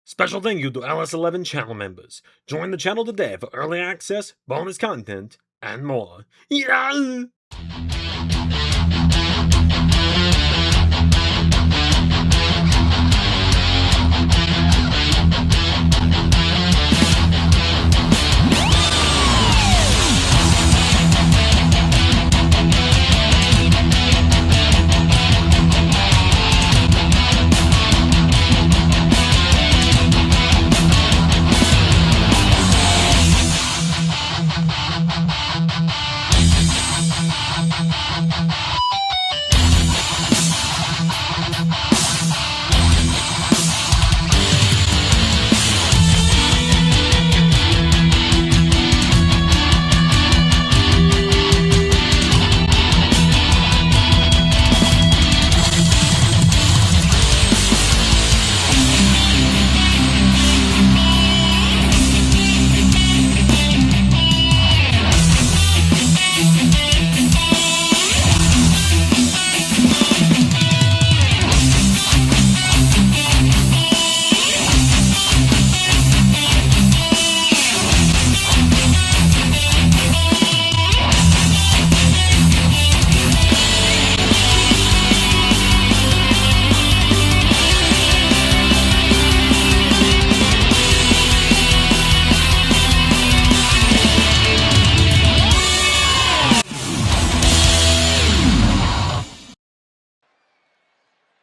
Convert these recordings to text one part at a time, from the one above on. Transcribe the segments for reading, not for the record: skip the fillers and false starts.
Special thank you to LS11 channel members. Join the channel today for early access, bonus content, and more. Yeah!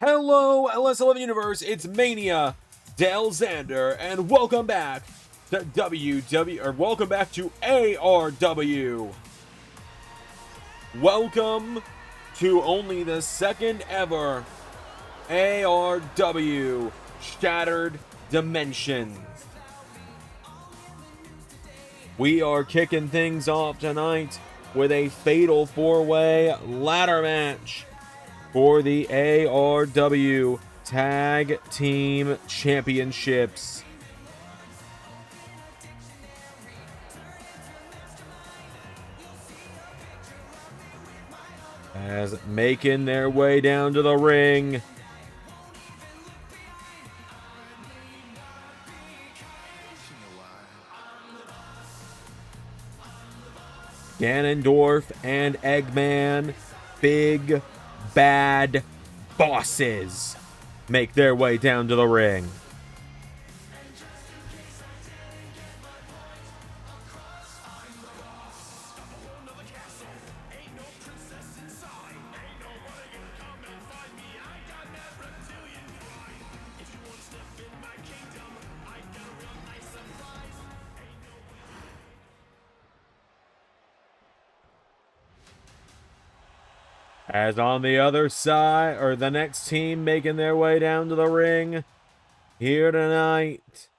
Hello, LS11 Universe, it's Mania, Dale Xander, and welcome back to welcome back to ARW. Welcome to only the second ever ARW Shattered Dimensions. We are kicking things off tonight with a fatal four-way ladder match for the ARW Tag Team Championships. As making their way down to the ring, Ganondorf and Eggman, big bad bosses, make their way down to the ring. As on the other side, or the next team making their way down to the ring here tonight,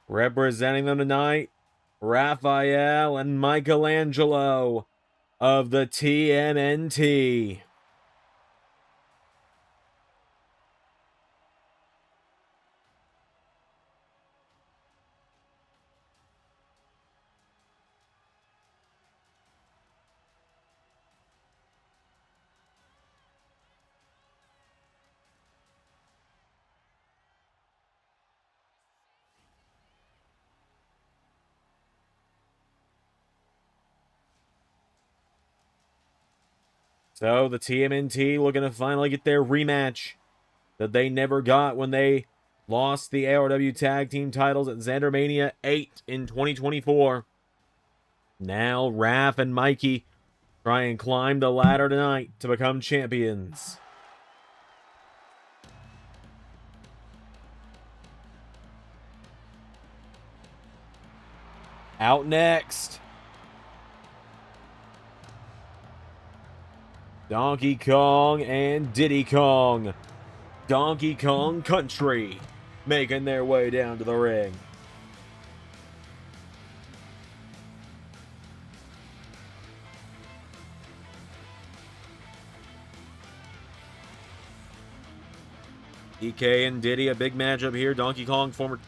representing them tonight, Raphael and Michelangelo of the TMNT. So the TMNT looking to finally get their rematch that they never got when they lost the ARW Tag Team titles at Xandermania 8 in 2024. Now Raph and Mikey try and climb the ladder tonight to become champions. Out next, Donkey Kong and Diddy Kong. Donkey Kong Country making their way down to the ring. DK and Diddy, a big matchup here. Donkey Kong, former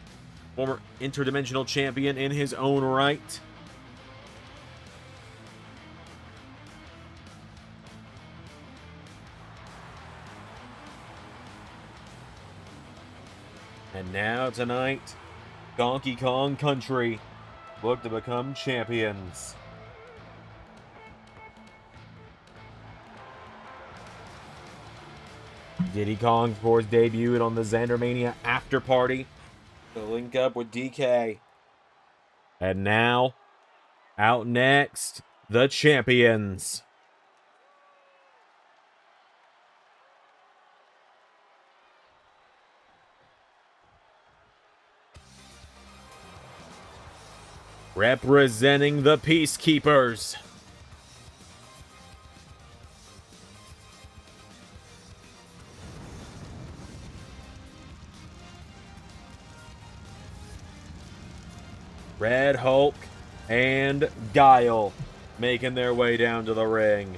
interdimensional champion in his own right. And now tonight, Donkey Kong Country look to become champions. Diddy Kong, of course, debuted on the Xandermania After Party to link up with DK. And now, out next, the champions. Representing the Peacekeepers, Red Hulk and Guile making their way down to the ring.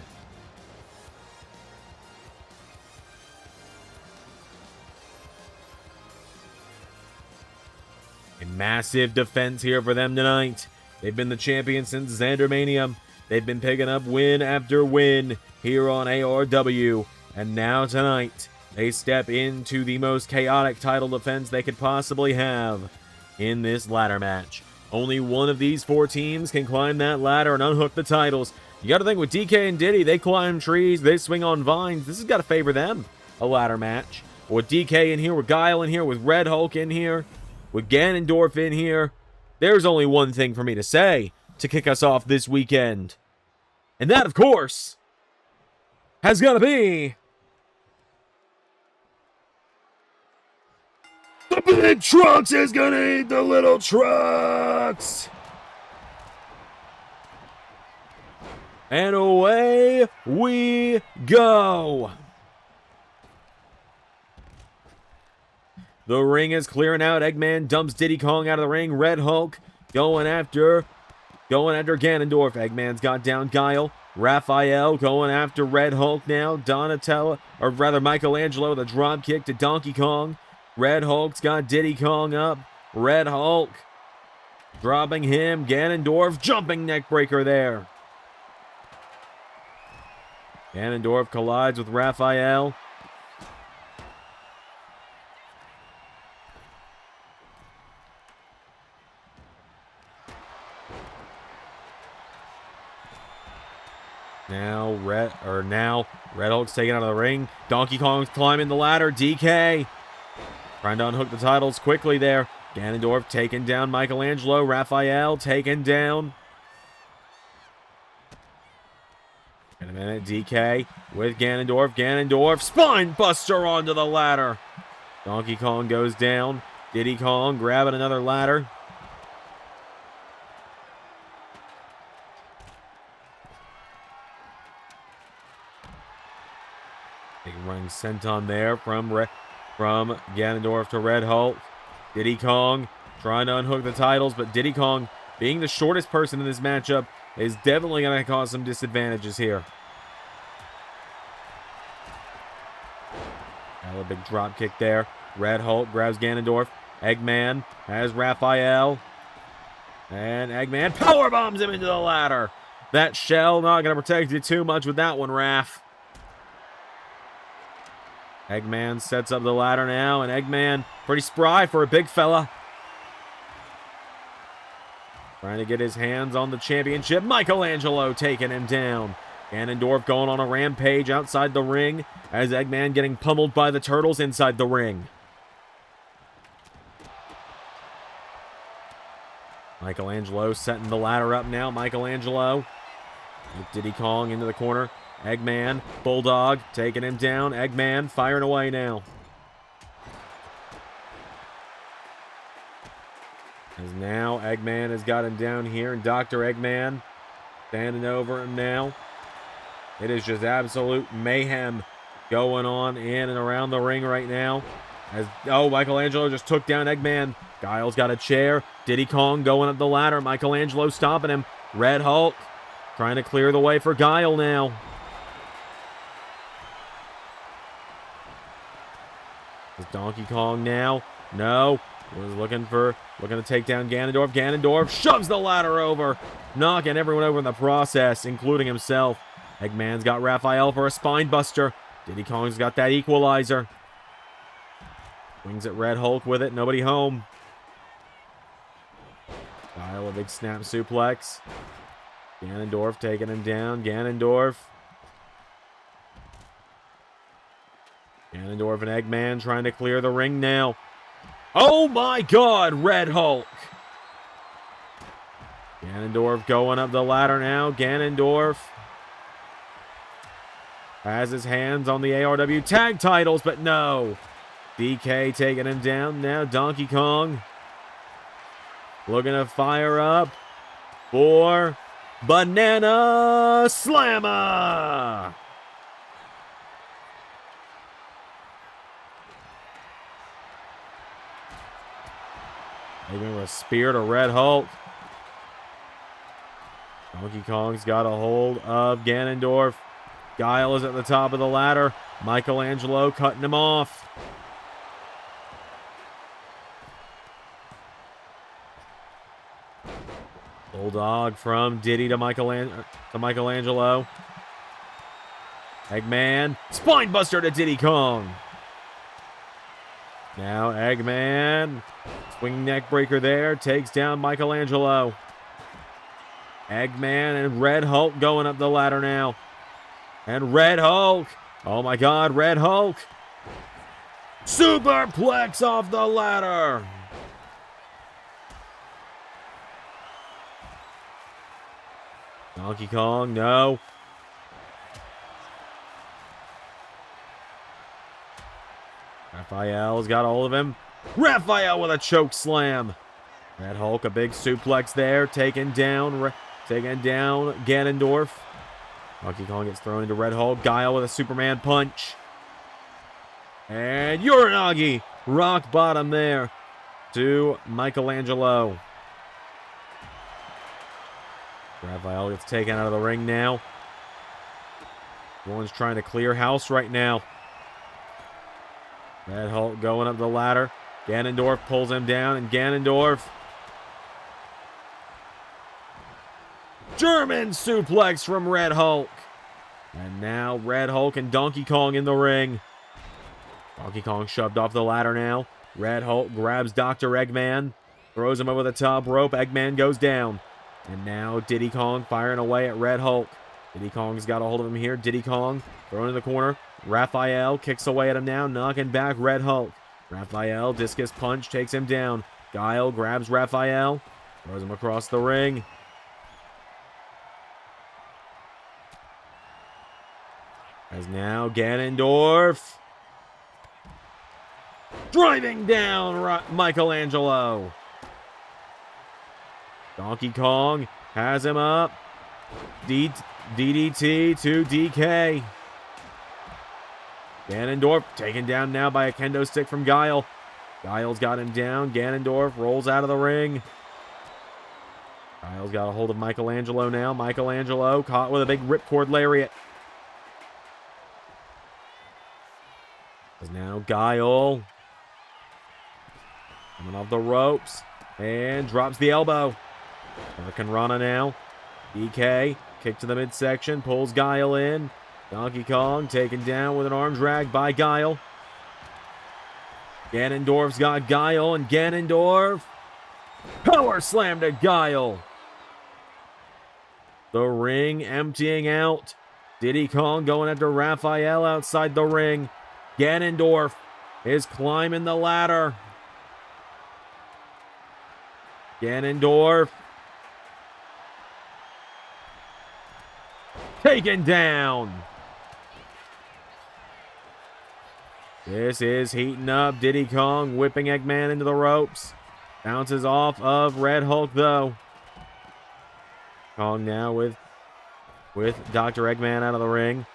A massive defense here for them tonight. They've been the champions since Xandermania. They've been picking up win after win here on ARW. And now tonight, they step into the most chaotic title defense they could possibly have in this ladder match. Only one of these four teams can climb that ladder and unhook the titles. You got to think with DK and Diddy, they climb trees, they swing on vines. This has got to favor them, a ladder match. With DK in here, with Guile in here, with Red Hulk in here, with Ganondorf in here, there's only one thing for me to say to kick us off this weekend. And that, of course, has got to be the big trucks is gonna eat the little trucks. And away we go. The ring is clearing out. Eggman dumps Diddy Kong out of the ring. Red Hulk going after Ganondorf. Eggman's got down Guile. Raphael going after Red Hulk now. Donatello, or rather Michelangelo, the drop kick to Donkey Kong. Red Hulk's got Diddy Kong up. Red Hulk dropping him. Ganondorf jumping neckbreaker there. Ganondorf collides with Raphael. Now Red Hulk's taken out of the ring. Donkey Kong's climbing the ladder. DK trying to unhook the titles quickly there. Ganondorf taking down Michelangelo. Raphael taken down. In a minute, DK with Ganondorf. Ganondorf spine buster onto the ladder. Donkey Kong goes down. Diddy Kong grabbing another ladder. Big running senton there from Ganondorf to Red Hulk. Diddy Kong trying to unhook the titles, but Diddy Kong, being the shortest person in this matchup, is definitely going to cause some disadvantages here. Now a big drop kick there. Red Hulk grabs Ganondorf. Eggman has Raphael. And Eggman power bombs him into the ladder. That shell not going to protect you too much with that one, Raph. Eggman sets up the ladder now, and Eggman pretty spry for a big fella. Trying to get his hands on the championship. Michelangelo taking him down. Ganondorf going on a rampage outside the ring as Eggman getting pummeled by the turtles inside the ring. Michelangelo setting the ladder up now. Michelangelo with Diddy Kong into the corner. Eggman, Bulldog, taking him down. Eggman firing away now. As now Eggman has got him down here, and Dr. Eggman standing over him now. It is just absolute mayhem going on in and around the ring right now. Michelangelo just took down Eggman. Guile's got a chair. Diddy Kong going up the ladder. Michelangelo stopping him. Red Hulk trying to clear the way for Guile now. Is Donkey Kong now? No. Was looking to take down Ganondorf. Ganondorf shoves the ladder over, knocking everyone over in the process, including himself. Eggman's got Raphael for a spine buster. Diddy Kong's got that equalizer. Swings at Red Hulk with it. Nobody home. Guile, a big snap suplex. Ganondorf taking him down. Ganondorf and Eggman trying to clear the ring now. Oh my God, Red Hulk. Ganondorf going up the ladder now. Ganondorf has his hands on the ARW tag titles, but no. DK taking him down now. Donkey Kong looking to fire up for Banana Slammer. Even with a spear to Red Hulk. Donkey Kong's got a hold of Ganondorf. Guile is at the top of the ladder. Michelangelo cutting him off. Bulldog from Diddy to Michelangelo. Eggman. Spinebuster to Diddy Kong. Now Eggman. Swing neck breaker there. Takes down Michelangelo. Eggman and Red Hulk going up the ladder now. And Red Hulk. Oh my God, Red Hulk. Superplex off the ladder. Donkey Kong, no. Raphael's got a hold of him. Raphael with a choke slam. Red Hulk, a big suplex there. Taking down Ganondorf. Donkey Kong gets thrown into Red Hulk. Guile with a Superman punch. And Uranagi. Rock bottom there to Michelangelo. Raphael gets taken out of the ring now. Everyone's trying to clear house right now. Red Hulk going up the ladder. Ganondorf pulls him down, and Ganondorf. German suplex from Red Hulk. And now Red Hulk and Donkey Kong in the ring. Donkey Kong shoved off the ladder now. Red Hulk grabs Dr. Eggman. Throws him over the top rope. Eggman goes down. And now Diddy Kong firing away at Red Hulk. Diddy Kong's got a hold of him here. Diddy Kong thrown in the corner. Raphael kicks away at him now, knocking back Red Hulk. Raphael, discus punch, takes him down. Guile grabs Raphael, throws him across the ring. As now Ganondorf driving down Michelangelo. Donkey Kong has him up. DDT to DK. Ganondorf taken down now by a kendo stick from Guile. Guile's got him down. Ganondorf rolls out of the ring. Guile's got a hold of Michelangelo now. Michelangelo caught with a big ripcord lariat. As now Guile coming off the ropes and drops the elbow. Hurricane Rana now. DK kick to the midsection, pulls Guile in. Donkey Kong taken down with an arm drag by Guile. Ganondorf's got Guile, and Ganondorf power slam to Guile. The ring emptying out. Diddy Kong going after Raphael outside the ring. Ganondorf is climbing the ladder. Ganondorf taken down. This is heating up. Diddy Kong whipping Eggman into the ropes. Bounces off of Red Hulk, though. Kong now with Dr. Eggman out of the ring.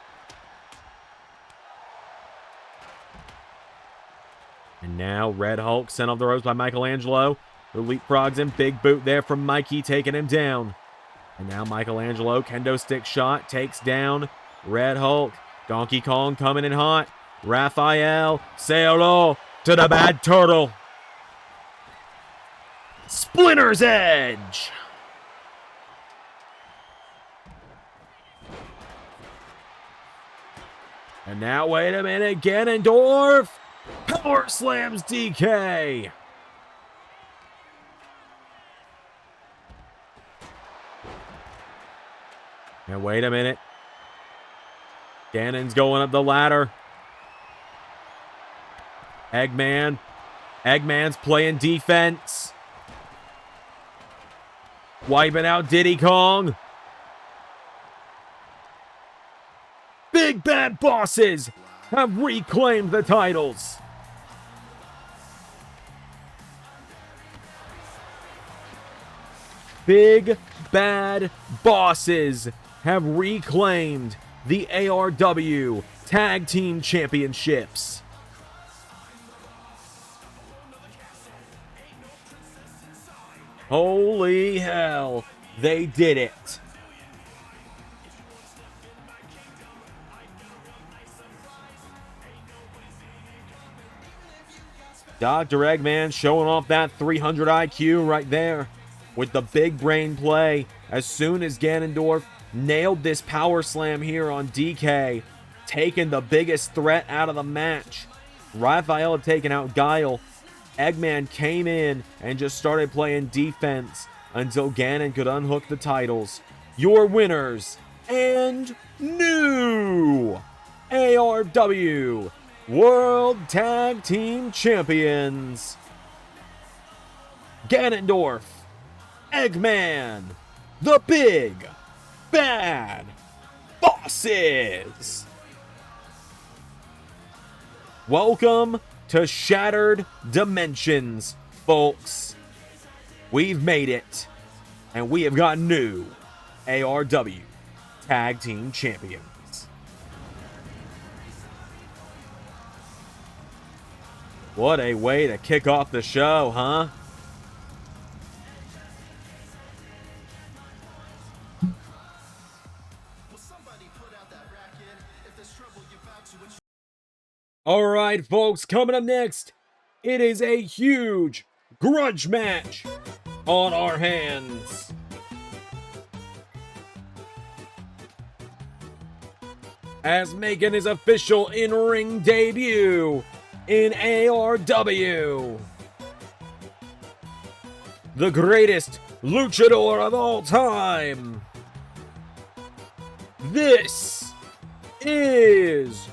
And now Red Hulk sent off the ropes by Michelangelo, who leapfrogs him. Big boot there from Mikey, taking him down. And now Michelangelo, kendo stick shot, takes down Red Hulk. Donkey Kong coming in hot. Raphael, say hello to the bad turtle. Splinter's Edge. And now, wait a minute, Ganondorf. Power slams DK. And wait a minute. Gannon's going up the ladder. Eggman's playing defense. Wiping out Diddy Kong. Big Bad Bosses have reclaimed the titles. Big Bad Bosses have reclaimed the ARW Tag Team Championships. Holy hell, they did it. Dr. Eggman showing off that 300 IQ right there with the big brain play. As soon as Ganondorf nailed this power slam here on DK, taking the biggest threat out of the match. Raphael had taken out Guile. Eggman came in and just started playing defense until Ganon could unhook the titles. Your winners and new ARW World Tag Team Champions, Ganondorf, Eggman, the Big Bad Bosses. Welcome to Shattered Dimensions, folks. We've made it, and we have got new ARW Tag Team Champions. What a way to kick off the show, huh? All right, folks, coming up next, it is a huge grudge match on our hands. As making his official in-ring debut in ARW, the greatest luchador of all time. This is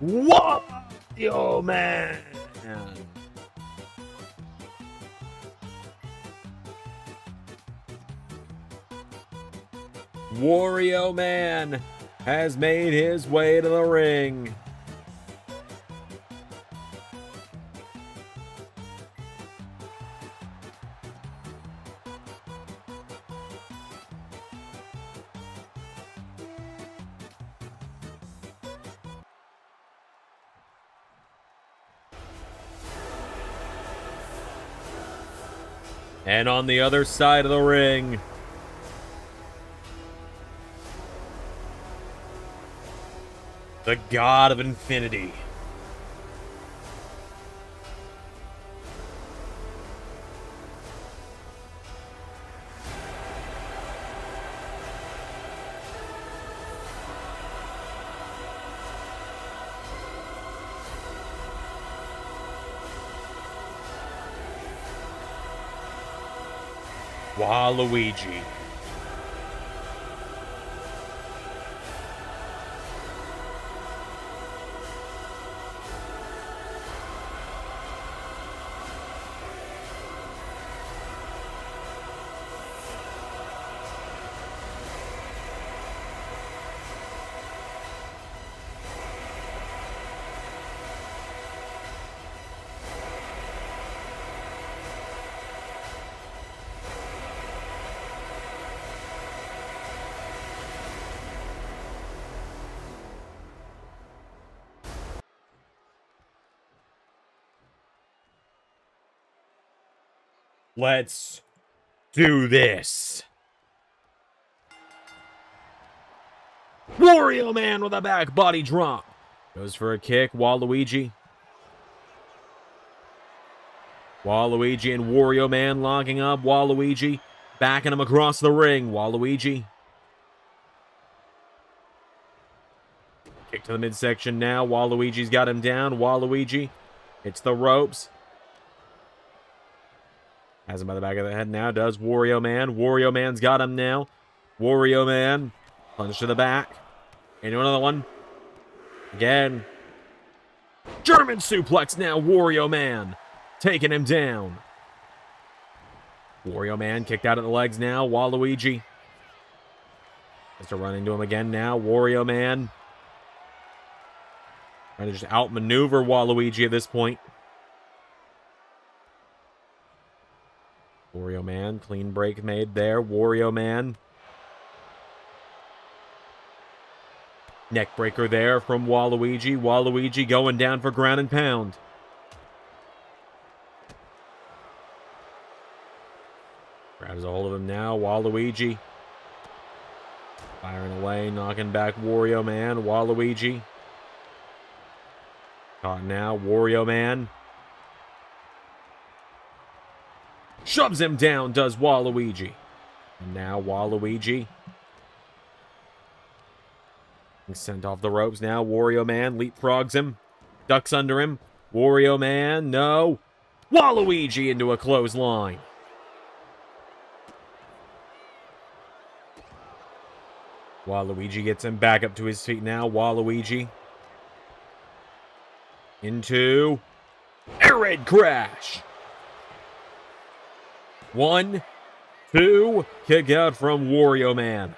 Wario Man. Wario Man has made his way to the ring. And on the other side of the ring, the God of Infinity. Waluigi. Let's do this. Wario Man with a back body drop. Goes for a kick. Waluigi. Waluigi and Wario Man locking up. Waluigi backing him across the ring. Waluigi. Kick to the midsection now. Waluigi's got him down. Waluigi Hits the ropes. Has him by the back of the head now. Does Wario Man. Wario Man's got him now. Wario Man. Punch to the back. Into another one. Again. German suplex now. Wario Man. Taking him down. Wario Man kicked out of the legs now. Waluigi. Has to run into him again now. Wario Man. Trying to just outmaneuver Waluigi at this point. Wario Man, clean break made there. Wario Man. Neck breaker there from Waluigi. Waluigi going down for ground and pound. Grabs a hold of him now. Waluigi. Firing away, knocking back Wario Man. Waluigi. Caught now. Wario Man. Shoves him down, does Waluigi. And now Waluigi. He's sent off the ropes now. Wario Man leapfrogs him. Ducks under him. Wario Man, no. Waluigi into a clothesline. Waluigi gets him back up to his feet now. Waluigi. Into air raid crash. 1, 2, kick out from Wario Man.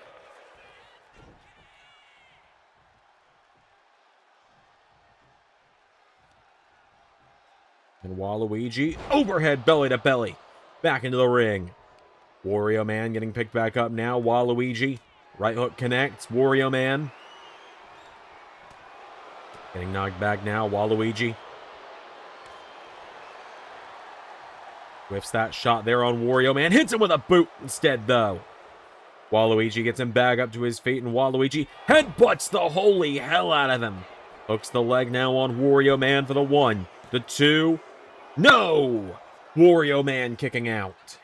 And Waluigi, overhead belly to belly, back into the ring. Wario Man getting picked back up now. Waluigi, right hook connects. Wario Man. Getting knocked back now. Waluigi. Whiffs that shot there on Wario Man. Hits him with a boot instead, though. Waluigi gets him back up to his feet, and Waluigi headbutts the holy hell out of him. Hooks the leg now on Wario Man for the 1, the 2. No! Wario Man kicking out.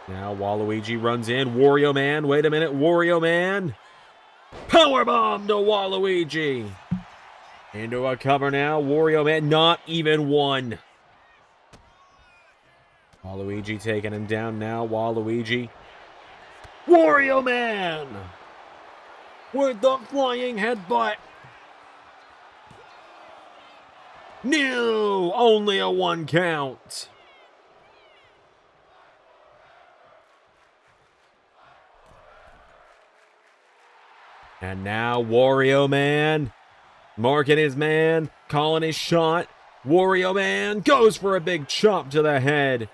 Now Waluigi runs in. Wario Man, wait a minute. Wario Man. Powerbomb to Waluigi. Into a cover now. Wario Man, not even one. Waluigi taking him down now. Waluigi. Wario Man. With the flying headbutt. No, only a 1 count. And now Wario Man, marking his man, calling his shot. Wario Man goes for a big chop to the head.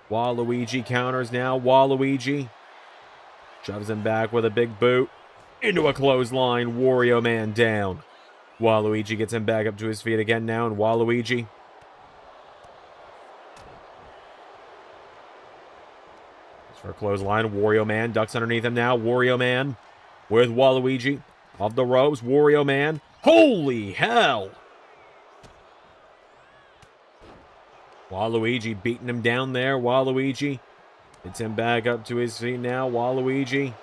Waluigi counters now. Waluigi shoves him back with a big boot. Into a clothesline. Wario Man down. Waluigi gets him back up to his feet again now. And Waluigi. For a clothesline. Wario Man ducks underneath him now. Wario Man. With Waluigi off the ropes. Wario Man. Holy hell! Waluigi beating him down there. Waluigi gets him back up to his feet now. Waluigi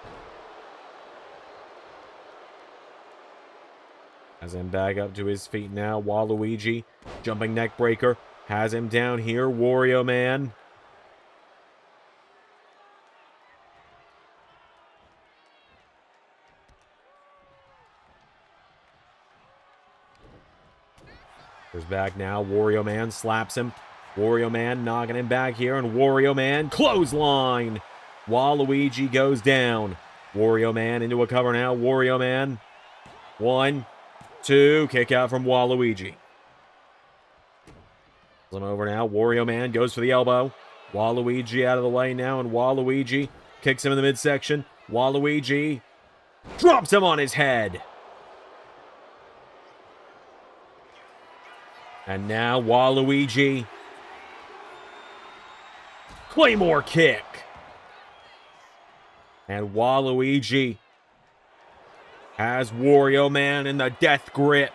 has him back up to his feet now. Waluigi jumping neck breaker. Has him down here. Wario Man. Goes back now. Wario Man slaps him. Wario Man knocking him back here. And Wario Man clothesline. Waluigi goes down. Wario Man into a cover now. Wario Man. 1, 2. Kick out from Waluigi. Him over now. Wario Man goes for the elbow. Waluigi out of the way now. And Waluigi kicks him in the midsection. Waluigi drops him on his head. And now Waluigi. Claymore kick. And Waluigi has Wario Man in the death grip.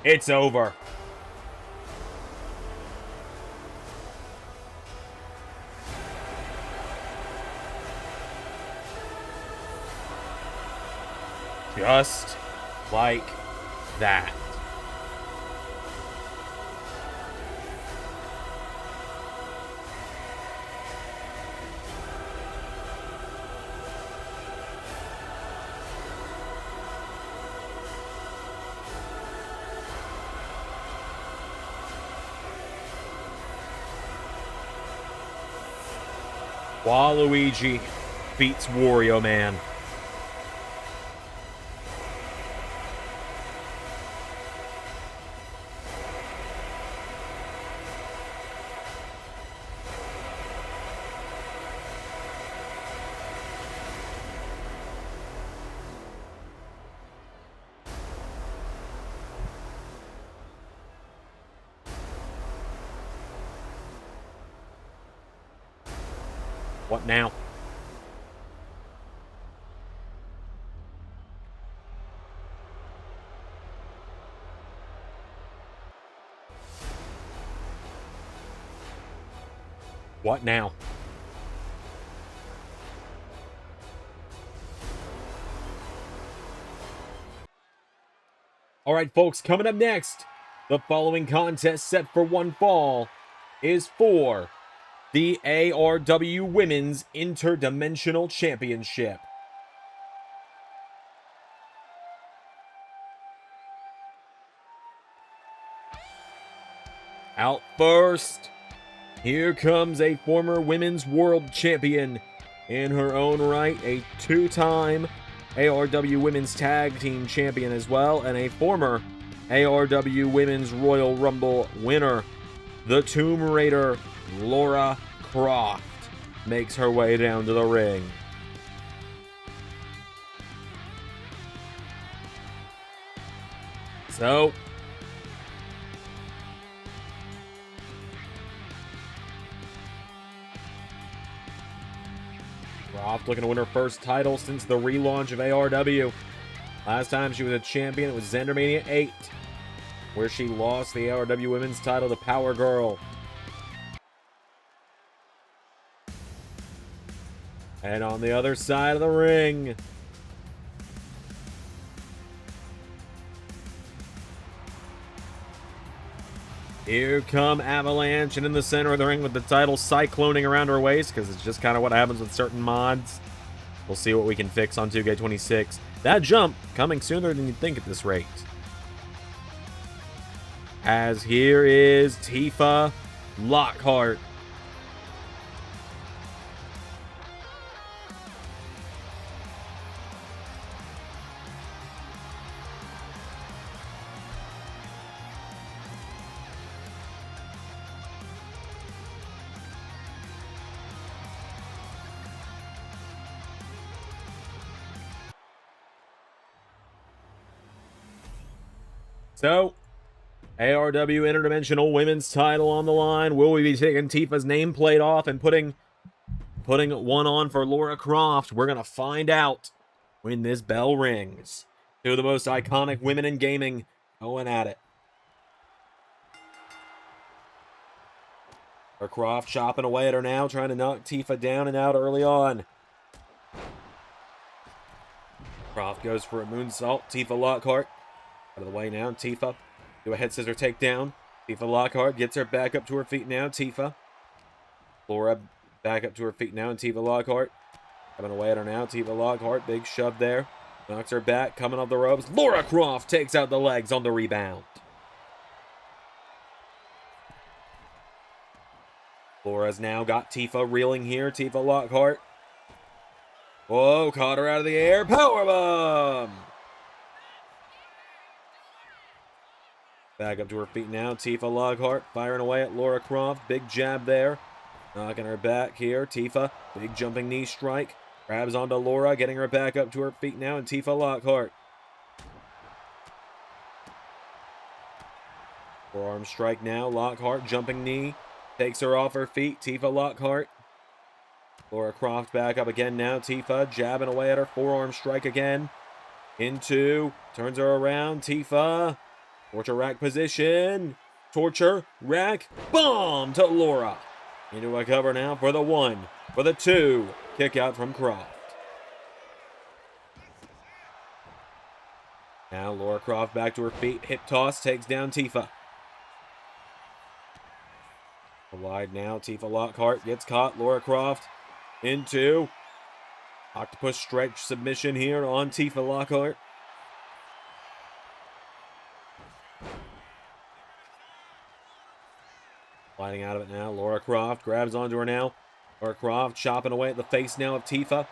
It's over. Just like that. Waluigi beats Wario Man. What now? What now? All right, folks, coming up next, the following contest set for one fall is for the ARW Women's Interdimensional Championship. Out first, here comes a former Women's World Champion in her own right, a two-time ARW Women's Tag Team Champion as well, and a former ARW Women's Royal Rumble winner. The Tomb Raider, Laura Croft, makes her way down to the ring. So, Croft looking to win her first title since the relaunch of ARW. Last time she was a champion, it was Zendermania 8, where she lost the ARW Women's title to Power Girl. And on the other side of the ring, here come Avalanche, and in the center of the ring with the title cycloning around her waist, because it's just kind of what happens with certain mods. We'll see what we can fix on 2K26. That jump coming sooner than you'd think at this rate. As here is Tifa Lockhart. So, ARW Interdimensional Women's title on the line. Will we be taking Tifa's nameplate off and putting one on for Laura Croft? We're going to find out when this bell rings. Two of the most iconic women in gaming going at it. Laura Croft chopping away at her now, trying to knock Tifa down and out early on. Croft goes for a moonsault. Tifa Lockhart out of the way now. Tifa do a head scissor takedown. Tifa Lockhart gets her back up to her feet now. Tifa. Laura back up to her feet now. And Tifa Lockhart coming away at her now. Tifa Lockhart, big shove there. Knocks her back, coming off the ropes. Laura Croft takes out the legs on the rebound. Laura's now got Tifa reeling here. Tifa Lockhart. Whoa, caught her out of the air. Powerbomb! Back up to her feet now. Tifa Lockhart firing away at Laura Croft. Big jab there. Knocking her back here. Tifa, big jumping knee strike. Grabs onto Laura, getting her back up to her feet now. And Tifa Lockhart. Forearm strike now. Lockhart, jumping knee. Takes her off her feet. Tifa Lockhart. Laura Croft back up again now. Tifa jabbing away at her. Forearm strike again. Into. Turns her around. Tifa. Torture rack position. Torture rack. Bomb to Laura. Into a cover now for the one. For the two. Kick out from Croft. Now Laura Croft back to her feet. Hip toss takes down Tifa. Wide now. Tifa Lockhart gets caught. Laura Croft into octopus stretch submission here on Tifa Lockhart. Sliding out of it now. Laura Croft grabs onto her now. Laura Croft chopping away at the face now of Tifa.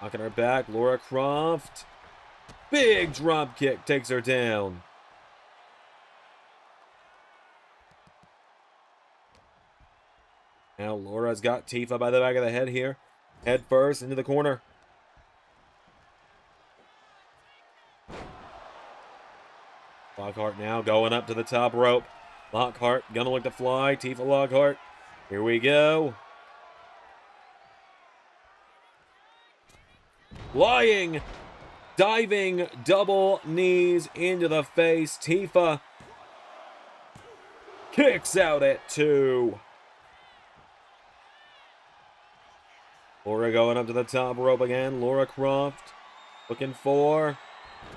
Knocking her back. Laura Croft. Big drop kick takes her down. Now Laura's got Tifa by the back of the head here. Head first into the corner. Lockhart now going up to the top rope. Lockhart gonna look to fly. Tifa Lockhart. Here we go. Flying, diving, double knees into the face. Tifa kicks out at 2. Laura going up to the top rope again. Laura Croft looking for,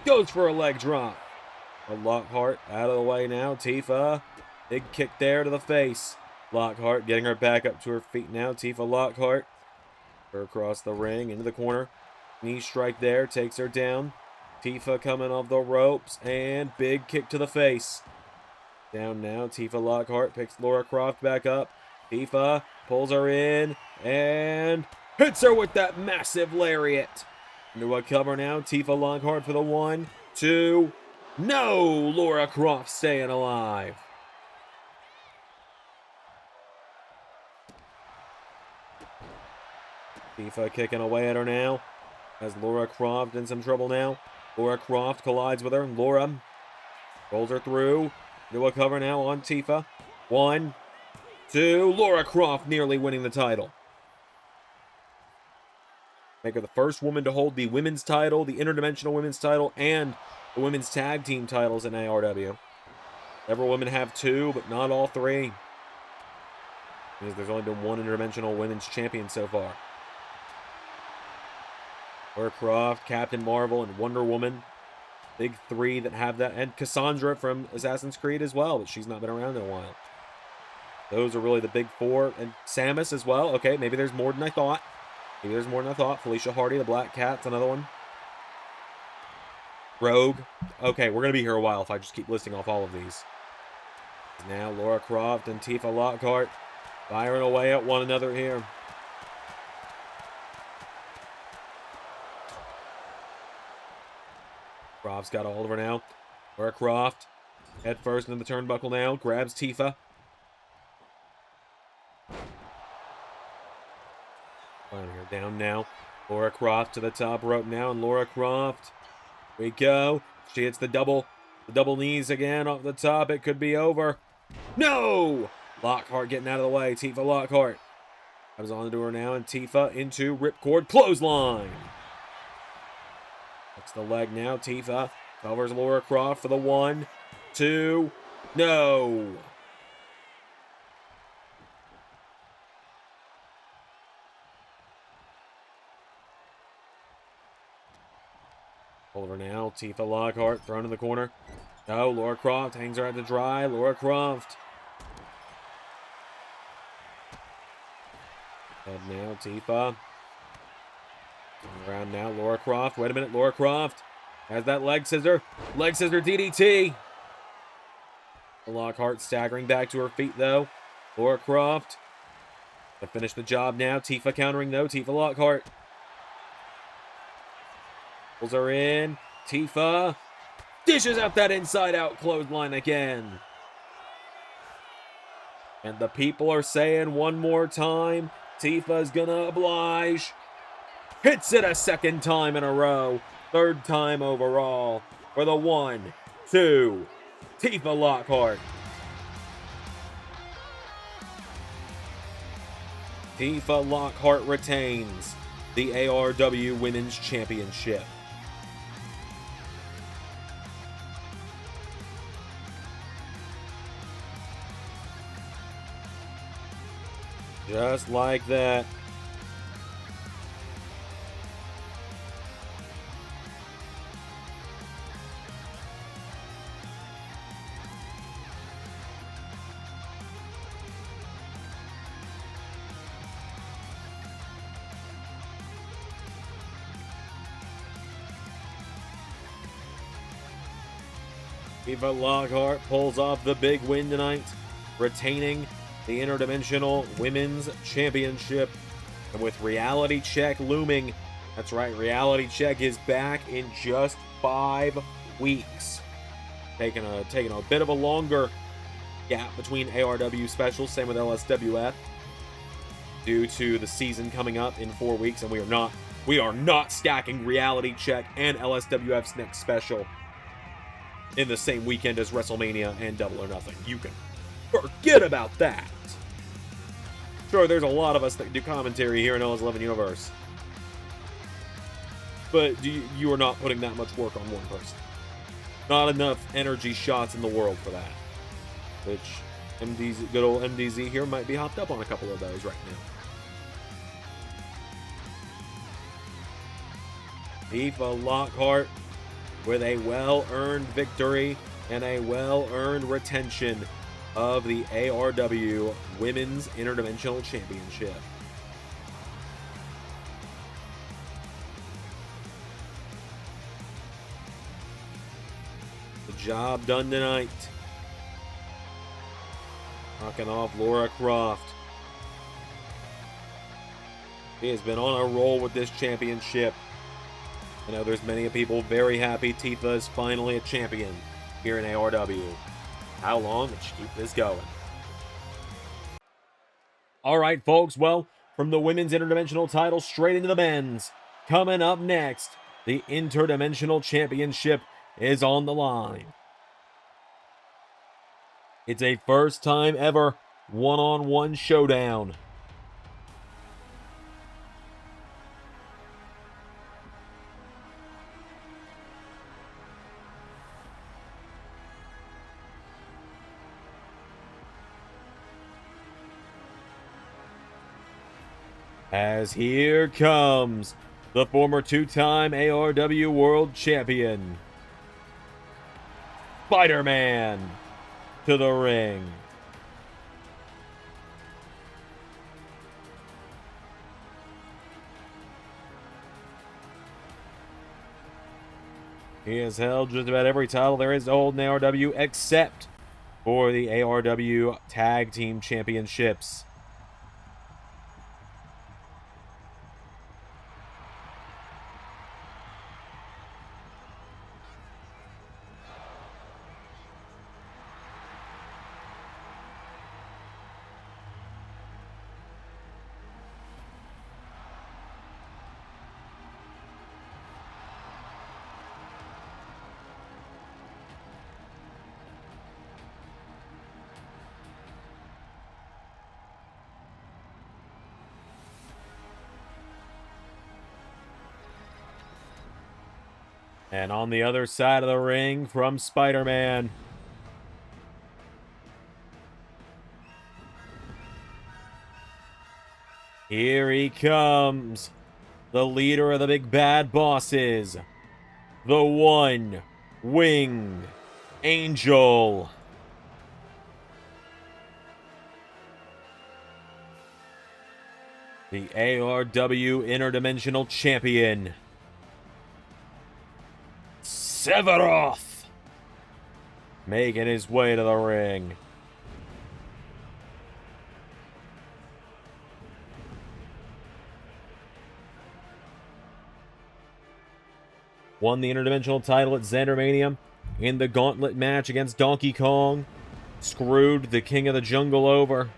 goes for a leg drop. Lockhart out of the way now. Tifa, big kick there to the face. Lockhart getting her back up to her feet now. Tifa Lockhart, her across the ring into the corner. Knee strike there, takes her down. Tifa coming off the ropes, and big kick to the face. Down now, Tifa Lockhart picks Laura Croft back up. Tifa pulls her in, and hits her with that massive lariat. Into a cover now, Tifa Lockhart for the 1, 2. No! Laura Croft staying alive. Tifa kicking away at her now. Has Laura Croft in some trouble now. Laura Croft collides with her. Laura rolls her through. Do a cover now on Tifa. 1, 2. Laura Croft nearly winning the title. Make her the first woman to hold the women's title, the interdimensional women's title, and the women's tag team titles in ARW. Several women have 2, but not all 3. Because there's only been 1 interdimensional women's champion so far. Laura Croft, Captain Marvel, and Wonder Woman. Big 3 that have that. And Cassandra from Assassin's Creed as well, but she's not been around in a while. Those are really the big 4. And Samus as well. Okay, maybe there's more than I thought. Felicia Hardy, the Black Cat's another one. Rogue. Okay, we're going to be here a while if I just keep listing off all of these. Now Laura Croft and Tifa Lockhart firing away at one another here. Croft's got a hold of her now. Laura Croft, head first into the turnbuckle now, grabs Tifa. Down now. Laura Croft to the top rope now, and Laura Croft. Here we go. She hits the double knees again off the top. It could be over. No! Lockhart getting out of the way. Tifa Lockhart comes on to her now, and Tifa into ripcord clothesline. Hooks the leg now. Tifa covers Laura Croft for the 1, 2. No! Over now, Tifa Lockhart thrown in the corner. No, Laura Croft hangs her out to dry. Laura Croft. Head now, Tifa. Around now, Laura Croft. Wait a minute, Laura Croft has that leg scissor. Leg scissor DDT. Lockhart staggering back to her feet, though. Laura Croft to finish the job now. Tifa countering, though. Tifa Lockhart pulls her in. Tifa dishes out that inside-out clothesline again. And the people are saying one more time, Tifa's gonna oblige. Hits it a second time in a row. 3rd time overall for the 1, 2. Tifa Lockhart. Tifa Lockhart retains the ARW Women's Championship. Just like that. Eva Lockhart pulls off the big win tonight, retaining the Interdimensional Women's Championship. And with Reality Check looming, that's right, Reality Check is back in just 5 weeks. Taking a bit of a longer gap between ARW specials, same with LSWF, due to the season coming up in 4 weeks, and we are not stacking Reality Check and LSWF's next special in the same weekend as WrestleMania and Double or Nothing. You can forget about that. Sure, there's a lot of us that do commentary here in LS11 Universe, but you are not putting that much work on one person. Not enough energy shots in the world for that. Which good old MDZ here might be hopped up on a couple of those right now. Eva Lockhart with a well-earned victory and a well-earned retention of the ARW Women's Interdimensional Championship. The job done tonight. Knocking off Laura Croft. She has been on a roll with this championship. I know there's many people very happy Tifa is finally a champion here in ARW. How long can she keep this going? Alright, folks, well, from the women's interdimensional title straight into the men's. Coming up next, the Interdimensional Championship is on the line. It's a first time ever one-on-one showdown. As here comes the former two-time ARW World Champion, Spider-Man, to the ring. He has held just about every title there is to hold in ARW except for the ARW Tag Team Championships. And on the other side of the ring from Spider-Man, here he comes, the leader of the big bad bosses, the One-Winged Angel. The ARW Interdimensional Champion, Sephiroth, making his way to the ring. Won the Interdimensional title at Xandermania in the gauntlet match against Donkey Kong. Screwed the King of the Jungle over.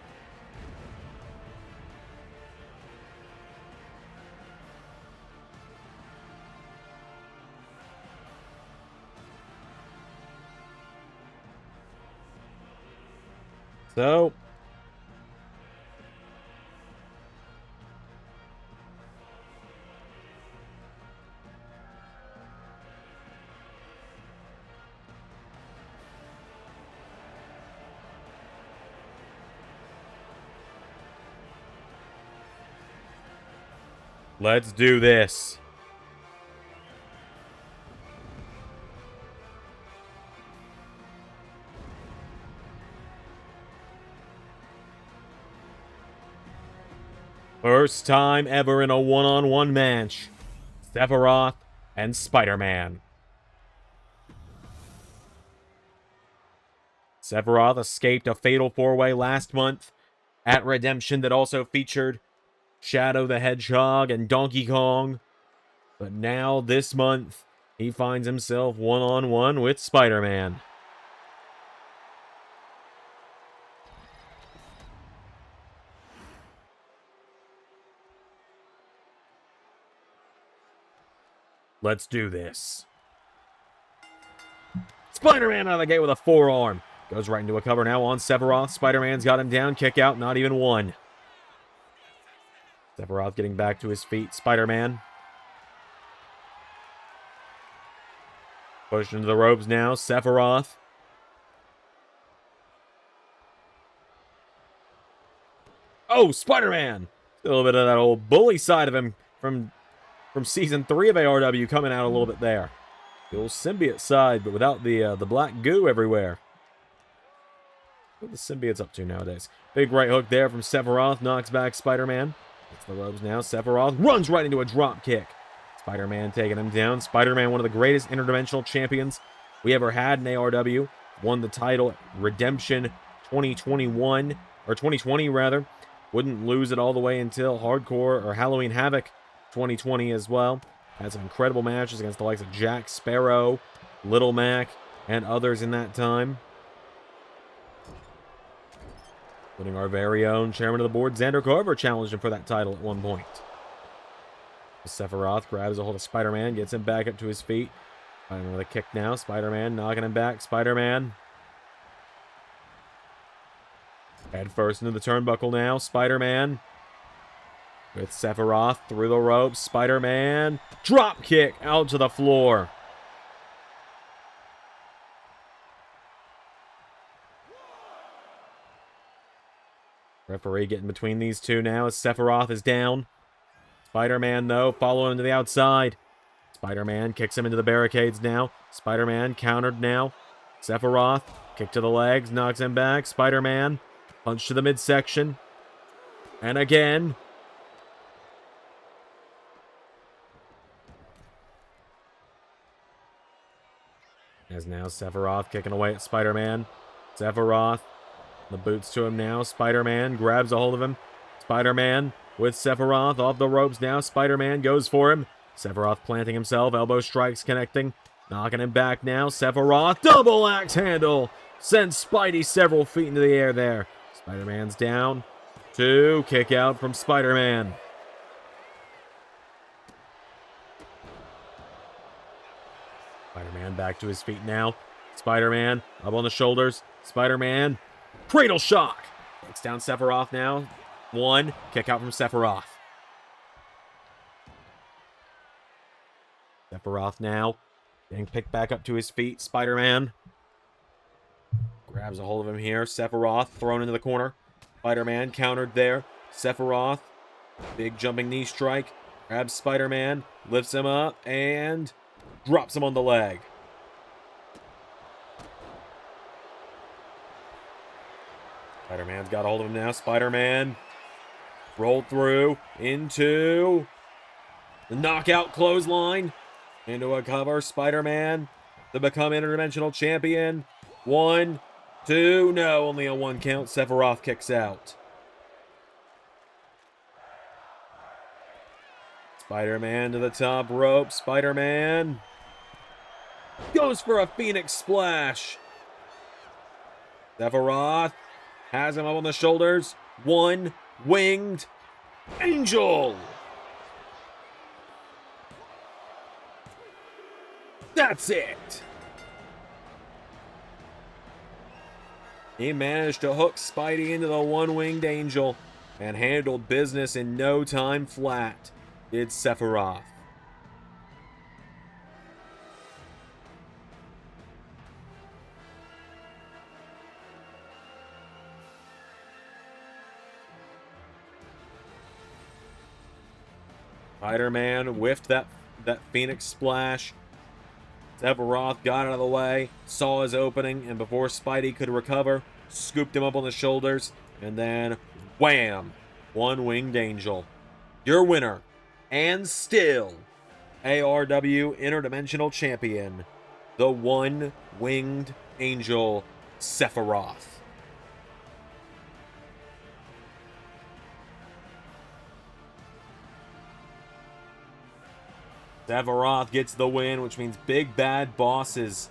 So, let's do this. First time ever in a one-on-one match. Sephiroth and Spider-Man. Sephiroth escaped a fatal four-way last month at Redemption that also featured Shadow the Hedgehog and Donkey Kong. But now, this month, he finds himself one-on-one with Spider-Man. Let's do this. Spider-Man out of the gate with a forearm. Goes right into a cover now on Sephiroth. Spider-Man's got him down. Kick out, not even one. Sephiroth getting back to his feet. Spider-Man. Pushed into the ropes now. Sephiroth. Oh, Spider-Man! A little bit of that old bully side of him from Season 3 of ARW coming out a little bit there. The old symbiote side, but without the black goo everywhere. What are the symbiotes up to nowadays? Big right hook there from Sephiroth. Knocks back Spider-Man. Gets the ropes now. Sephiroth runs right into a drop kick. Spider-Man taking him down. Spider-Man, one of the greatest interdimensional champions we ever had in ARW. Won the title at Redemption 2021, or 2020 rather. Wouldn't lose it all the way until Hardcore or Halloween Havoc 2020 as well. Had some incredible matches against the likes of Jack Sparrow, Little Mac, and others in that time. Including our very own chairman of the board, Xander Carver, challenged him for that title at one point. Sephiroth grabs a hold of Spider-Man, gets him back up to his feet. Spider-Man with a kick now. Spider-Man knocking him back. Spider-Man. Head first into the turnbuckle now. Spider-Man. With Sephiroth through the ropes. Spider-Man. Drop kick out to the floor. Referee getting between these two now as Sephiroth is down. Spider-Man, though, following to the outside. Spider-Man kicks him into the barricades now. Spider-Man countered now. Sephiroth, kick to the legs, knocks him back. Spider-Man, punch to the midsection. And again. As now Sephiroth kicking away at Spider-Man. Sephiroth, the boots to him now. Spider-Man grabs a hold of him. Spider-Man with Sephiroth off the ropes now. Spider-Man goes for him. Sephiroth planting himself. Elbow strikes connecting. Knocking him back now. Sephiroth. Double axe handle. Sends Spidey several feet into the air there. Spider-Man's down. 2. Kick out from Spider-Man. Spider-Man back to his feet now. Spider-Man up on the shoulders. Spider-Man. Cradle shock. Takes down Sephiroth now. 1. Kick out from Sephiroth. Sephiroth now getting picked back up to his feet. Spider-Man grabs a hold of him here. Sephiroth thrown into the corner. Spider-Man countered there. Sephiroth, big jumping knee strike. Grabs Spider-Man, lifts him up, and drops him on the leg. Spider-Man's got a hold of him now. Spider-Man rolled through into the knockout clothesline. Into a cover. Spider-Man to become interdimensional champion. 1, 2. No, only a 1 count. Sephiroth kicks out. Spider-Man to the top rope. Spider-Man goes for a Phoenix Splash. Sephiroth has him up on the shoulders. 1 winged angel. That's it. He managed to hook Spidey into the 1-winged angel and handled business in no time flat. Did Sephiroth. Spider-Man whiffed that Phoenix Splash. Sephiroth got out of the way, saw his opening, and before Spidey could recover, scooped him up on the shoulders, and then wham! 1-winged angel. Your winner, and still ARW Interdimensional Champion, the 1-winged angel, Sephiroth. Sephiroth gets the win, which means Big Bad Bosses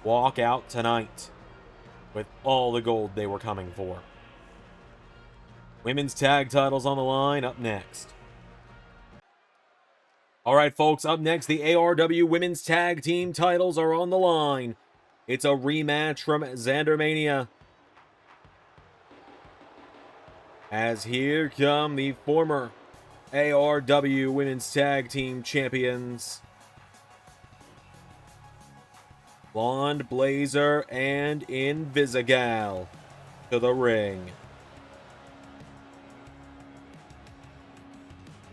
walk out tonight with all the gold they were coming for. Women's tag titles on the line up next. All right, folks, up next, the ARW Women's Tag Team titles are on the line. It's a rematch from Xandermania. As here come the former ARW Women's Tag Team Champions, Blonde Blazer and Invisigal, to the ring.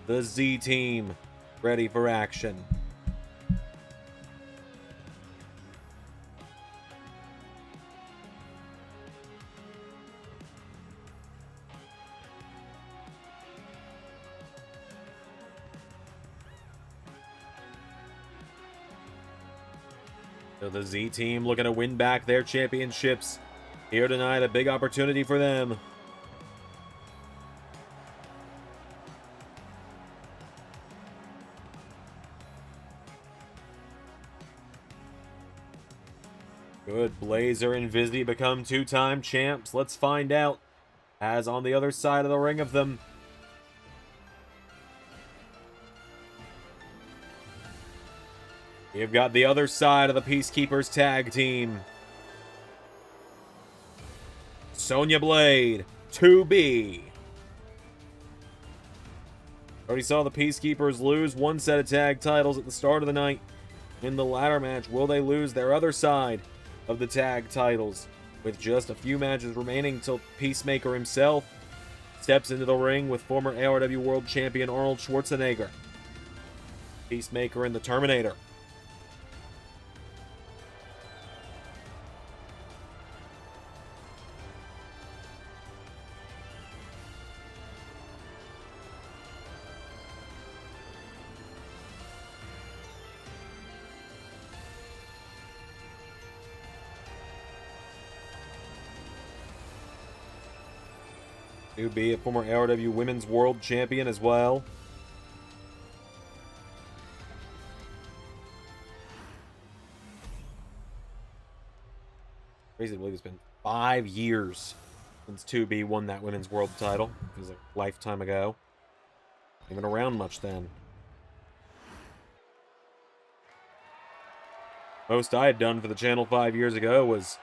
The Z Team ready for action. So the Z Team looking to win back their championships here tonight. A big opportunity for them. Could Blazer and Vizzy become two-time champs? Let's find out. As on the other side of the ring of them, you've got the other side of the Peacekeepers tag team. Sonya Blade, 2B. Already saw the Peacekeepers lose one set of tag titles at the start of the night. In the ladder match, will they lose their other side of the tag titles? With just a few matches remaining till Peacemaker himself steps into the ring with former ARW World Champion Arnold Schwarzenegger. Peacemaker and the Terminator. To be a former ARW Women's World Champion as well. Crazy to believe it's been 5 years since 2B won that Women's World title. It was a lifetime ago. Even around much then. Most I had done for the channel 5 years ago was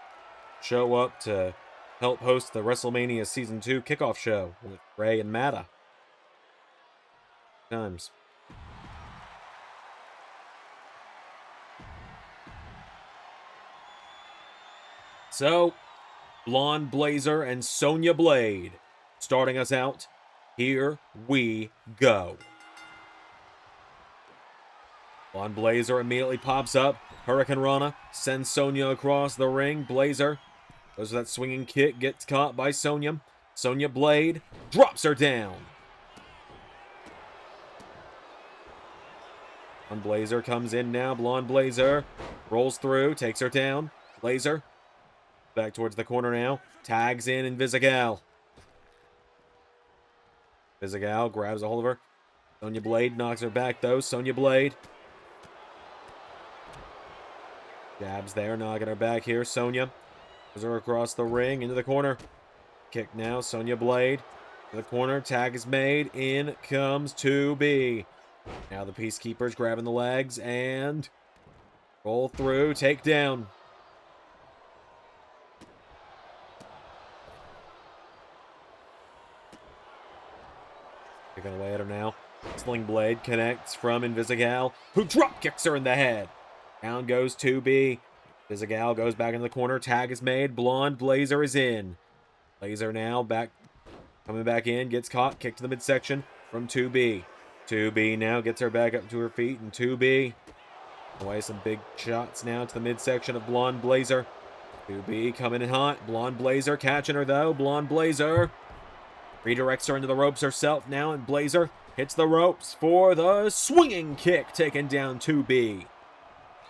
show up to help host the WrestleMania Season 2 kickoff show with Ray and Matta. Times. So, Blonde Blazer and Sonya Blade starting us out. Here we go. Blonde Blazer immediately pops up. Hurricane Rana sends Sonya across the ring. Blazer goes for that swinging kick, gets caught by Sonya. Sonya Blade drops her down. Blonde Blazer comes in now. Blonde Blazer rolls through, takes her down. Blazer back towards the corner now. Tags in Invisigal. Invisigal grabs a hold of her. Sonya Blade knocks her back though. Sonya Blade jabs there, knocking her back here. Sonya goes her across the ring into the corner. Kick now. Sonya Blade to the corner. Tag is made. In comes 2B. Now the Peacekeepers grabbing the legs and roll through. Take down. Kicking away at her now. Sling Blade connects from Invisigal, who drop kicks her in the head. Down goes 2B. Invisigal goes back into the corner. Tag is made. Blonde Blazer is in. Blazer now back, coming back in. Gets caught. Kick to the midsection from 2B. 2B now gets her back up to her feet. And 2B away some big shots now to the midsection of Blonde Blazer. 2B coming in hot. Blonde Blazer catching her though. Blonde Blazer redirects her into the ropes herself now. And Blazer hits the ropes for the swinging kick. Taking down 2B.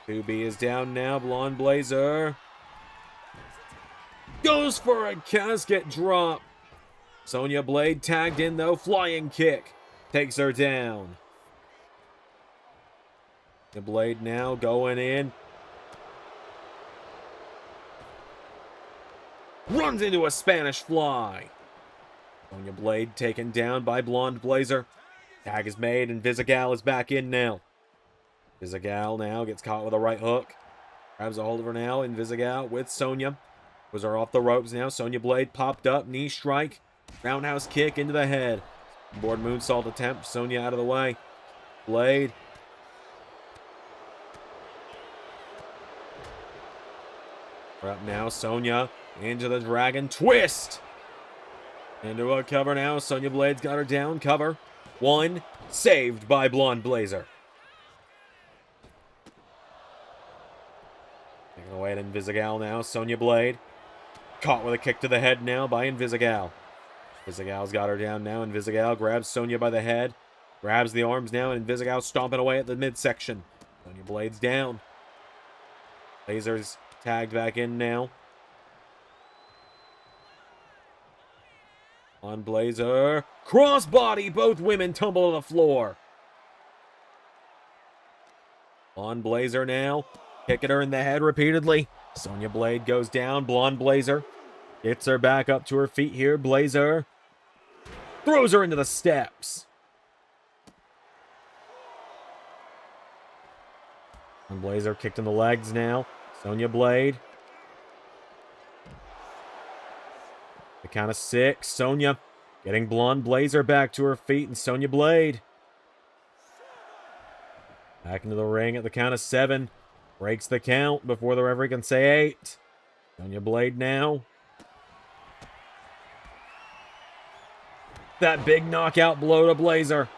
2B is down now. Blonde Blazer Goes for a casket drop. Sonya Blade tagged in though. Flying kick. Takes her down. The Blade now going in. Runs into a Spanish fly. Sonya Blade taken down by Blonde Blazer. Tag is made and Vizigal is back in now. Vizigal now gets caught with a right hook. Grabs a hold of her now. And Vizigal with Sonya. Was her off the ropes now. Sonya Blade popped up. Knee strike. Roundhouse kick into the head. Board moonsault attempt. Sonya out of the way. Blade. We're up now. Sonya into the dragon twist. Into a cover now. Sonya Blade's got her down. Cover. One. Saved by Blonde Blazer. Taking away at Invisigal now. Sonya Blade. Caught with a kick to the head now by Invisigal. Invisigal's got her down now. Invisigal grabs Sonya by the head. Grabs the arms now. And Invisigal stomping away at the midsection. Sonya Blade's down. Blazer's tagged back in now. On Blazer. Crossbody. Both women tumble to the floor. On Blazer now. Kicking her in the head repeatedly. Sonya Blade goes down. Blonde Blazer gets her back up to her feet here. Blazer throws her into the steps. And Blazer kicked in the legs now. Sonya Blade. The count of 6. Sonya getting Blonde Blazer back to her feet. And Sonya Blade back into the ring at the count of 7. Breaks the count before the referee can say 8. Sonya Blade now. That big knockout blow to Blazer.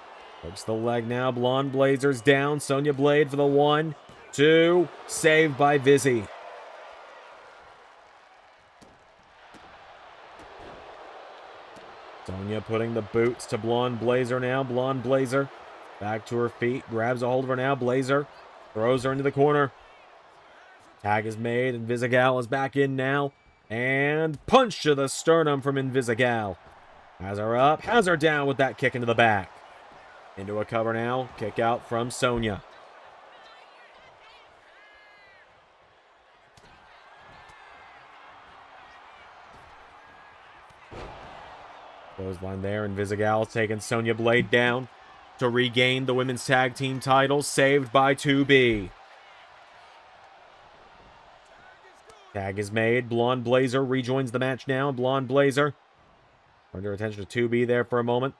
Hooks the leg now. Blonde Blazer's down. Sonya Blade for the 1, 2. Saved by Vizzy. Sonya putting the boots to Blonde Blazer now. Blonde Blazer back to her feet. Grabs a hold of her now. Blazer throws her into the corner. Tag is made. Invisigal is back in now. And punch to the sternum from Invisigal. Has her up. Has her down with that kick into the back. Into a cover now. Kick out from Sonya. Clothesline there. Invisigal taking Sonya Blade down to regain the women's tag team titles. Saved by 2B. Tag is made. Blonde Blazer rejoins the match now. Blonde Blazer turned her attention to 2B there for a moment.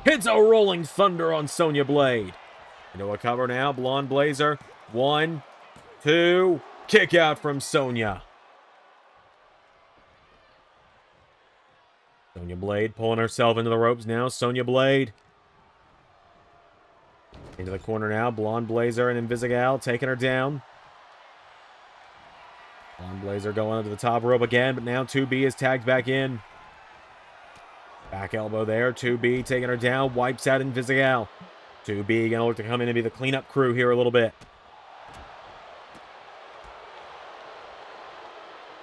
Hits a rolling thunder on Sonya Blade. Into a cover now. Blonde Blazer. 1, 2. Kick out from Sonya. Sonya Blade pulling herself into the ropes now. Sonya Blade. Into the corner now. Blonde Blazer and Invisigal taking her down. Blonde Blazer going up to the top rope again, but now 2B is tagged back in. Back elbow there. 2B taking her down. Wipes out Invisigal. 2B going to look to come in and be the cleanup crew here a little bit.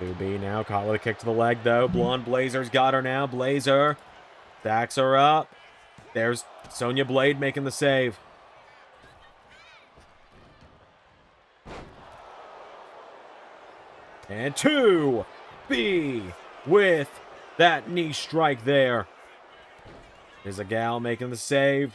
2B now caught with a kick to the leg, though. Blonde Blazer's got her now. Blazer stacks her up. There's Sonya Blade making the save. And 2B with that knee strike there. There's a gal making the save.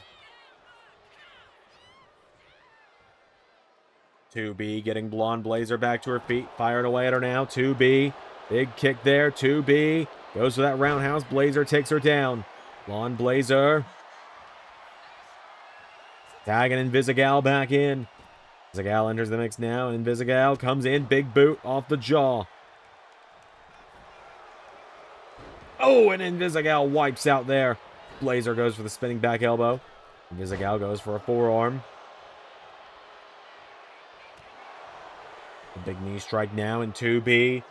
2B getting Blonde Blazer back to her feet. Firing away at her now. 2B. Big kick there. 2B. Goes for that roundhouse. Blazer takes her down. Blonde Blazer. Tagging Invisigal back in. Invisigal enters the mix now. And Invisigal comes in. Big boot off the jaw. Oh, and Invisigal wipes out there. Blazer goes for the spinning back elbow. Invisigal goes for a forearm. A big knee strike now in 2B.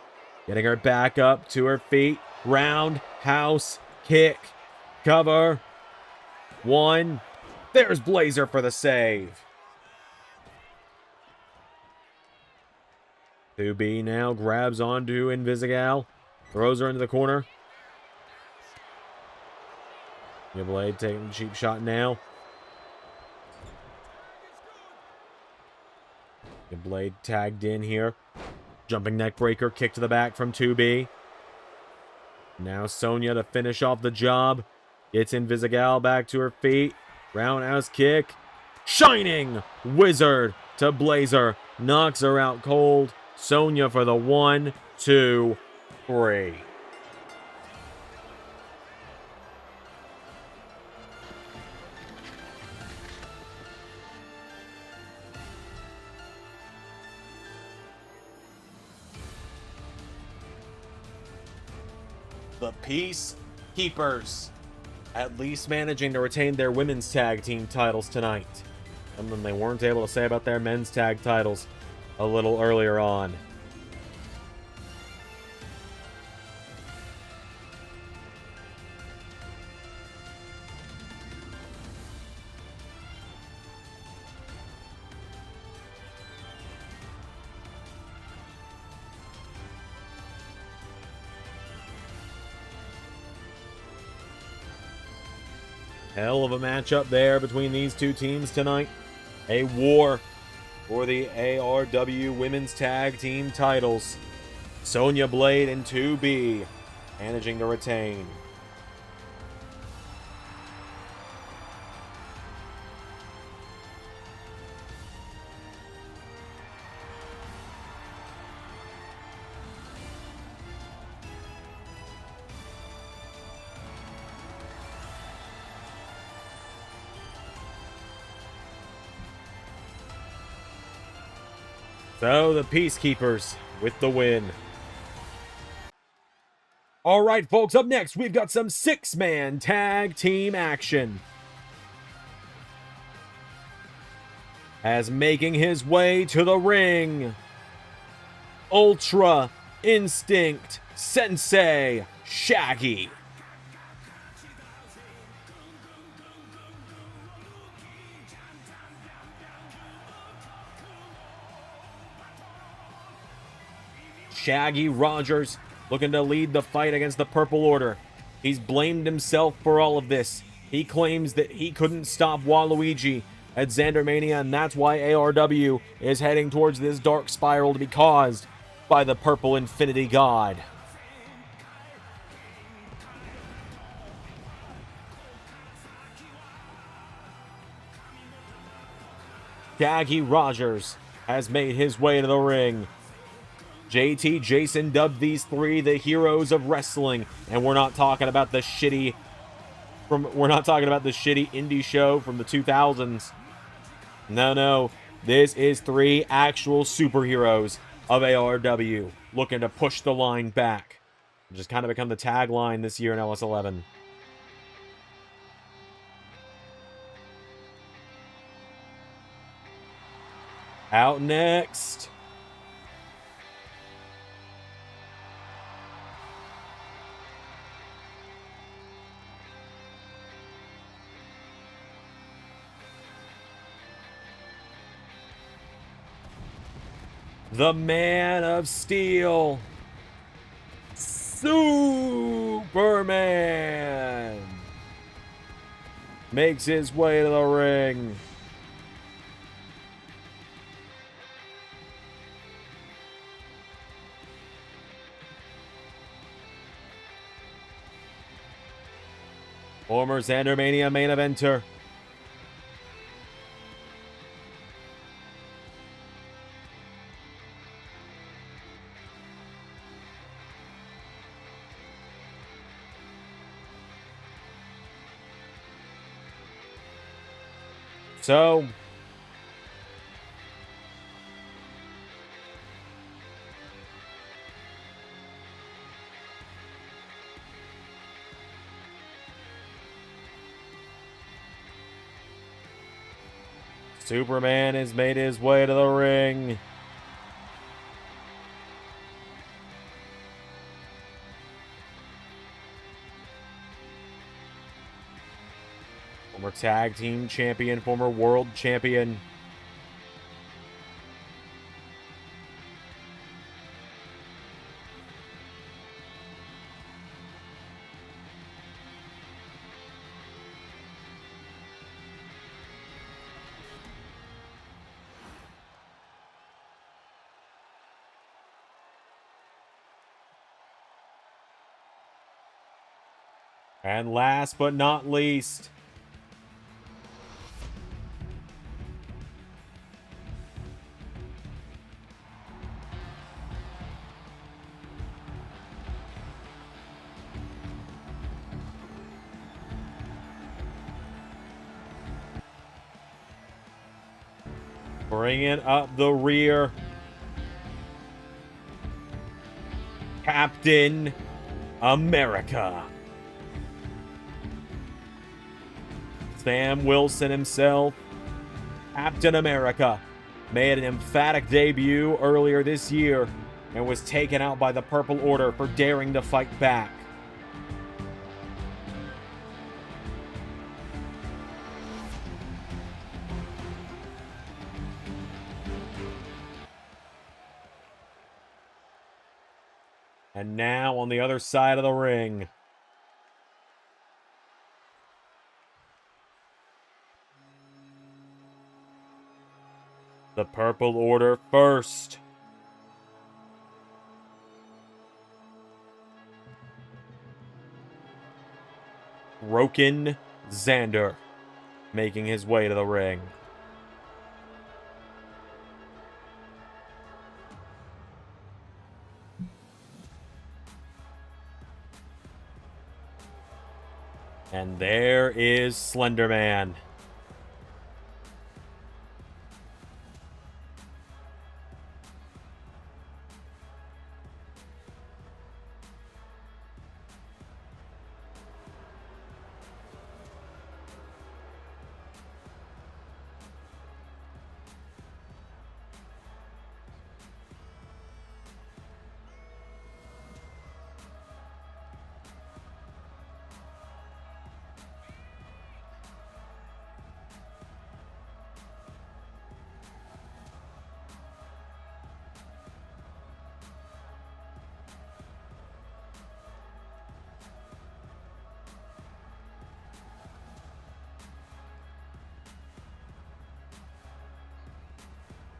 Getting her back up to her feet. Roundhouse kick. Cover. 1. There's Blazer for the save. 2B now grabs onto Invisigal. Throws her into the corner. Blade taking a cheap shot now. Blade tagged in here. Jumping neck breaker, kick to the back from 2B. Now Sonya to finish off the job. Gets Invisigal back to her feet. Roundhouse kick. Shining Wizard to Blazer. Knocks her out cold. Sonya for the 1, 2, 3. The Peacekeepers at least managing to retain their women's tag team titles tonight. Something they weren't able to say about their men's tag titles a little earlier on. Hell of a matchup there between these two teams tonight. A war for the ARW Women's Tag Team titles. Sonya Blade and 2B managing to retain. So, the Peacekeepers with the win. All right, folks, up next, we've got some 6-man tag team action. As making his way to the ring, Ultra Instinct Sensei Shaggy. Shaggy Rogers looking to lead the fight against the Purple Order. He's blamed himself for all of this. He claims that he couldn't stop Waluigi at Xandermania, and that's why ARW is heading towards this dark spiral to be caused by the Purple Infinity God. Shaggy Rogers has made his way to the ring. JT Jason dubbed these three the heroes of wrestling, and we're not talking about the shitty indie show from the 2000s. No, this is three actual superheroes of ARW looking to push the line back, which has kind of become the tagline this year in LS11. Out next, the Man of Steel, Superman, makes his way to the ring. Former Xandermania main eventer. So, Superman has made his way to the ring. Former tag team champion, former world champion. And last but not least, bringing up the rear, Captain America. Sam Wilson himself, Captain America, made an emphatic debut earlier this year and was taken out by the Purple Order for daring to fight back. And now on the other side of the ring, the Purple Order first. Broken Xander making his way to the ring. And there is Slender Man.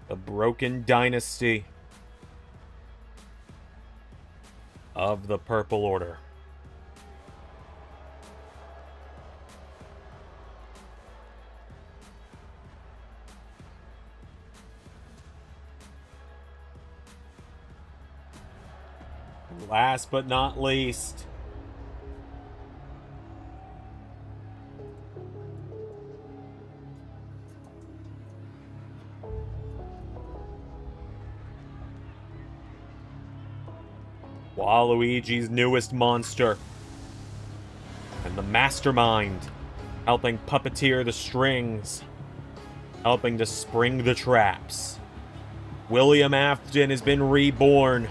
The Broken Dynasty of the Purple Order. And last but not least, Waluigi's newest monster, and the mastermind helping puppeteer the strings, helping to spring the traps. William Afton has been reborn,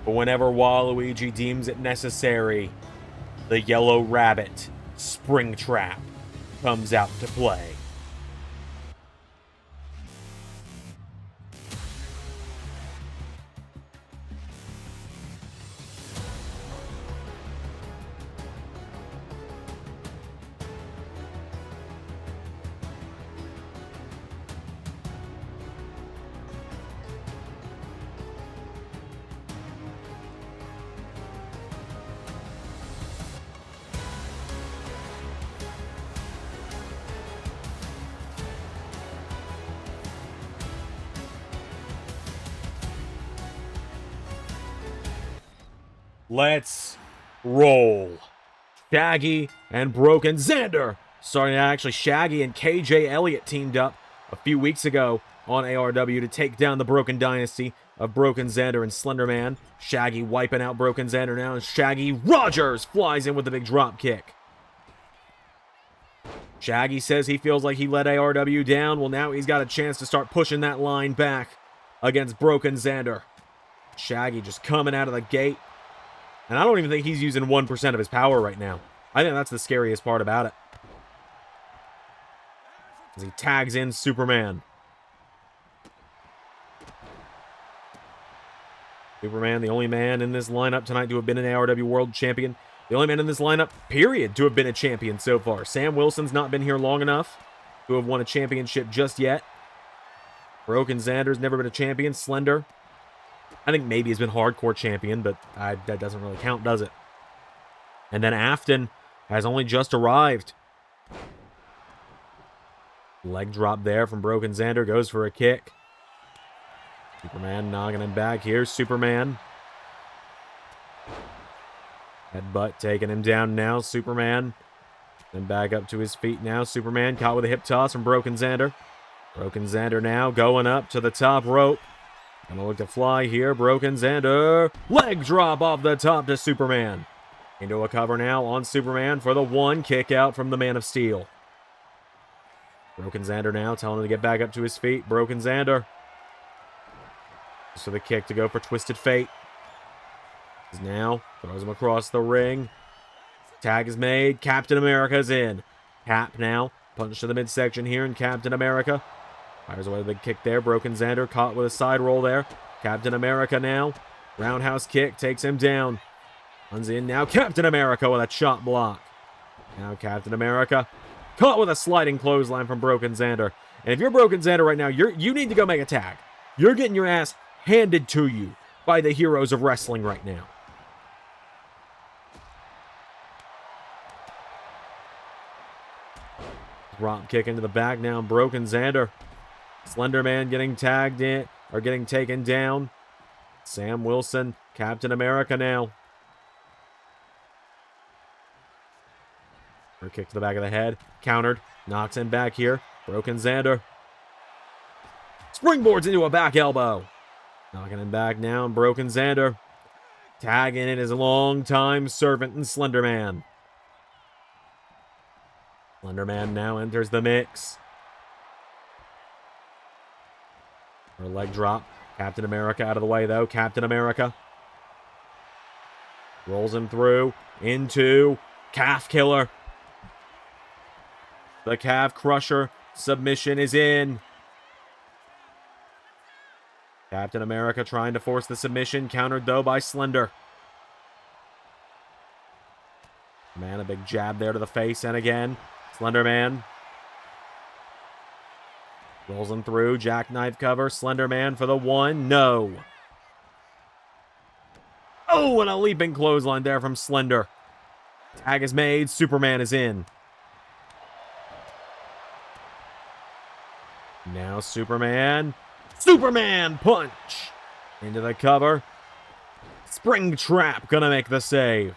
but whenever Waluigi deems it necessary, the Yellow Rabbit Springtrap comes out to play. Let's roll. Shaggy and Broken Xander. Sorry, actually, Shaggy and KJ Elliott teamed up a few weeks ago on ARW to take down the Broken Dynasty of Broken Xander and Slender Man. Shaggy wiping out Broken Xander now, and Shaggy Rogers flies in with a big drop kick. Shaggy says he feels like he let ARW down. Well, now he's got a chance to start pushing that line back against Broken Xander. Shaggy just coming out of the gate. And I don't even think he's using 1% of his power right now. I think that's the scariest part about it. As he tags in Superman. Superman, the only man in this lineup tonight to have been an ARW World Champion. The only man in this lineup, period, to have been a champion so far. Sam Wilson's not been here long enough to have won a championship just yet. Broken Xander's never been a champion. Slender, I think maybe he's been hardcore champion, but that doesn't really count, does it? And then Afton, has only just arrived. Leg drop there from Broken Xander. Goes for a kick. Superman knocking him back here. Superman. Headbutt taking him down now. Superman. Then back up to his feet now. Superman caught with a hip toss from Broken Xander. Broken Xander now going up to the top rope. Gonna look to fly here. Broken Xander. Leg drop off the top to Superman. Into a cover now on Superman for the one. Kick out from the Man of Steel. Broken Xander now telling him to get back up to his feet. Broken Xander. So the kick to go for Twisted Fate. Now throws him across the ring. Tag is made. Captain America's in. Cap now. Punch to the midsection here, and Captain America fires away the big kick there. Broken Xander caught with a side roll there. Captain America now. Roundhouse kick takes him down. Runs in now. Captain America with a chop block. Now Captain America caught with a sliding clothesline from Broken Xander. And if you're Broken Xander right now, you need to go make a tag. You're getting your ass handed to you by the heroes of wrestling right now. Drop kick into the back now. Broken Xander. Slender Man getting tagged in, or getting taken down. Sam Wilson, Captain America now. For a kick to the back of the head. Countered. Knocks him back here. Broken Xander. Springboards into a back elbow. Knocking him back now. And Broken Xander. Tagging in his longtime servant and Slender Man. Slender Man now enters the mix. For a leg drop. Captain America out of the way, though. Captain America rolls him through into Calf Killer. The Calf Crusher submission is in. Captain America trying to force the submission. Countered, though, by Slender. Man, a big jab there to the face, and again. Slender Man rolls him through. Jackknife cover. Slender Man for the one. No. Oh, and a leaping clothesline there from Slender. Tag is made. Superman is in. Now Superman. Superman punch. Into the cover. Spring Trap gonna make the save.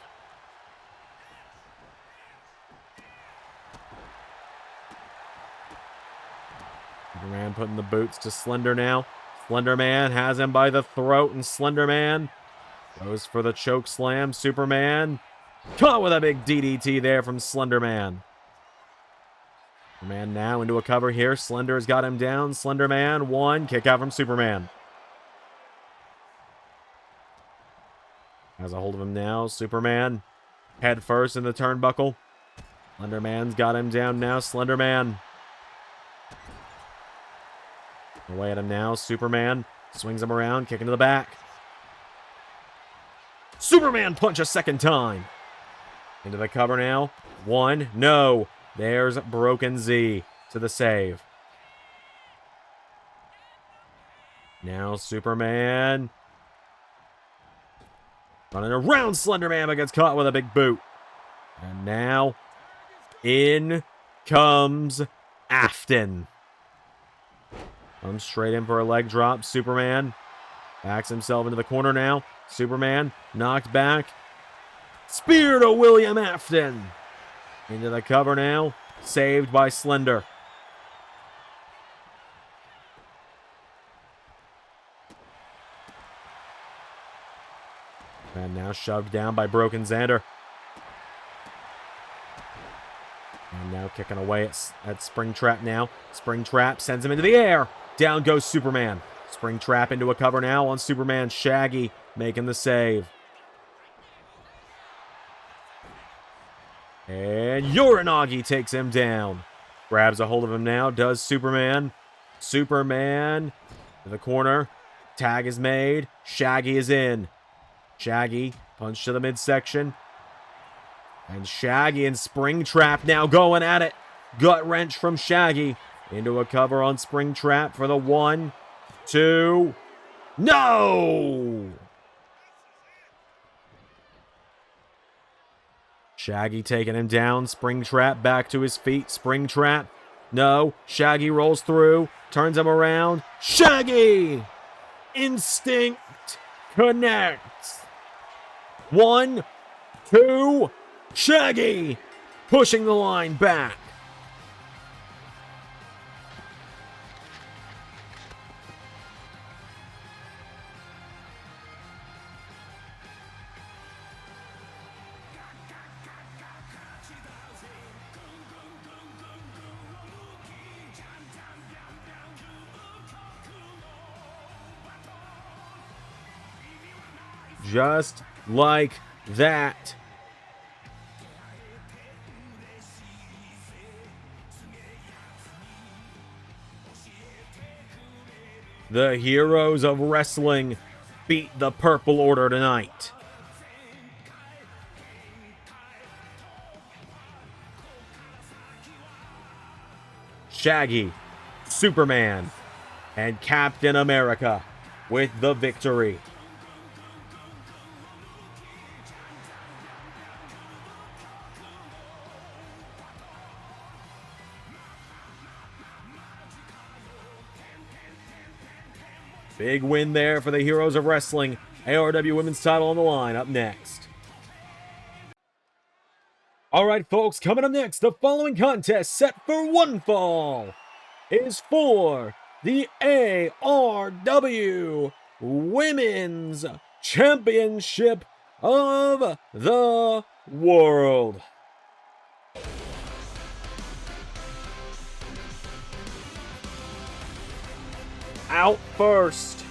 Superman putting the boots to Slender now. Slender Man has him by the throat, and Slender Man goes for the choke slam. Superman caught with a big DDT there from Slender Man. Superman now into a cover here. Slender's got him down. Slender Man, one. Kick out from Superman. Has a hold of him now. Superman head first in the turnbuckle. Slender Man's got him down now. Slender Man away at him now. Superman swings him around, kicking to the back. Superman punch a second time. Into the cover now. One. No. There's Broken Z to the save. Now Superman running around Slender Man, but gets caught with a big boot. And now in comes Afton. Comes straight in for a leg drop. Superman backs himself into the corner now. Superman knocked back. Spear to William Afton. Into the cover now. Saved by Slender. And now shoved down by Broken Xander. And now kicking away at Spring Trap now. Spring Trap sends him into the air. Down goes Superman. Spring Trap into a cover now on Superman. Shaggy making the save. And Uranagi takes him down. Grabs a hold of him now. Does Superman. Superman to the corner. Tag is made. Shaggy is in. Shaggy punch to the midsection. And Shaggy and Spring Trap now going at it. Gut wrench from Shaggy. Into a cover on Spring Trap for the 1, 2. No! Shaggy taking him down. Springtrap back to his feet. Springtrap. No. Shaggy rolls through. Turns him around. Shaggy! Instinct connects. 1, 2. Shaggy! Pushing the line back. Just like that. The heroes of wrestling beat the Purple Order tonight. Shaggy, Superman, and Captain America with the victory. Big win there for the Heroes of Wrestling. ARW Women's title on the line up next. Alright folks, coming up next, the following contest set for one fall is for the ARW Women's Championship of the World. Out first.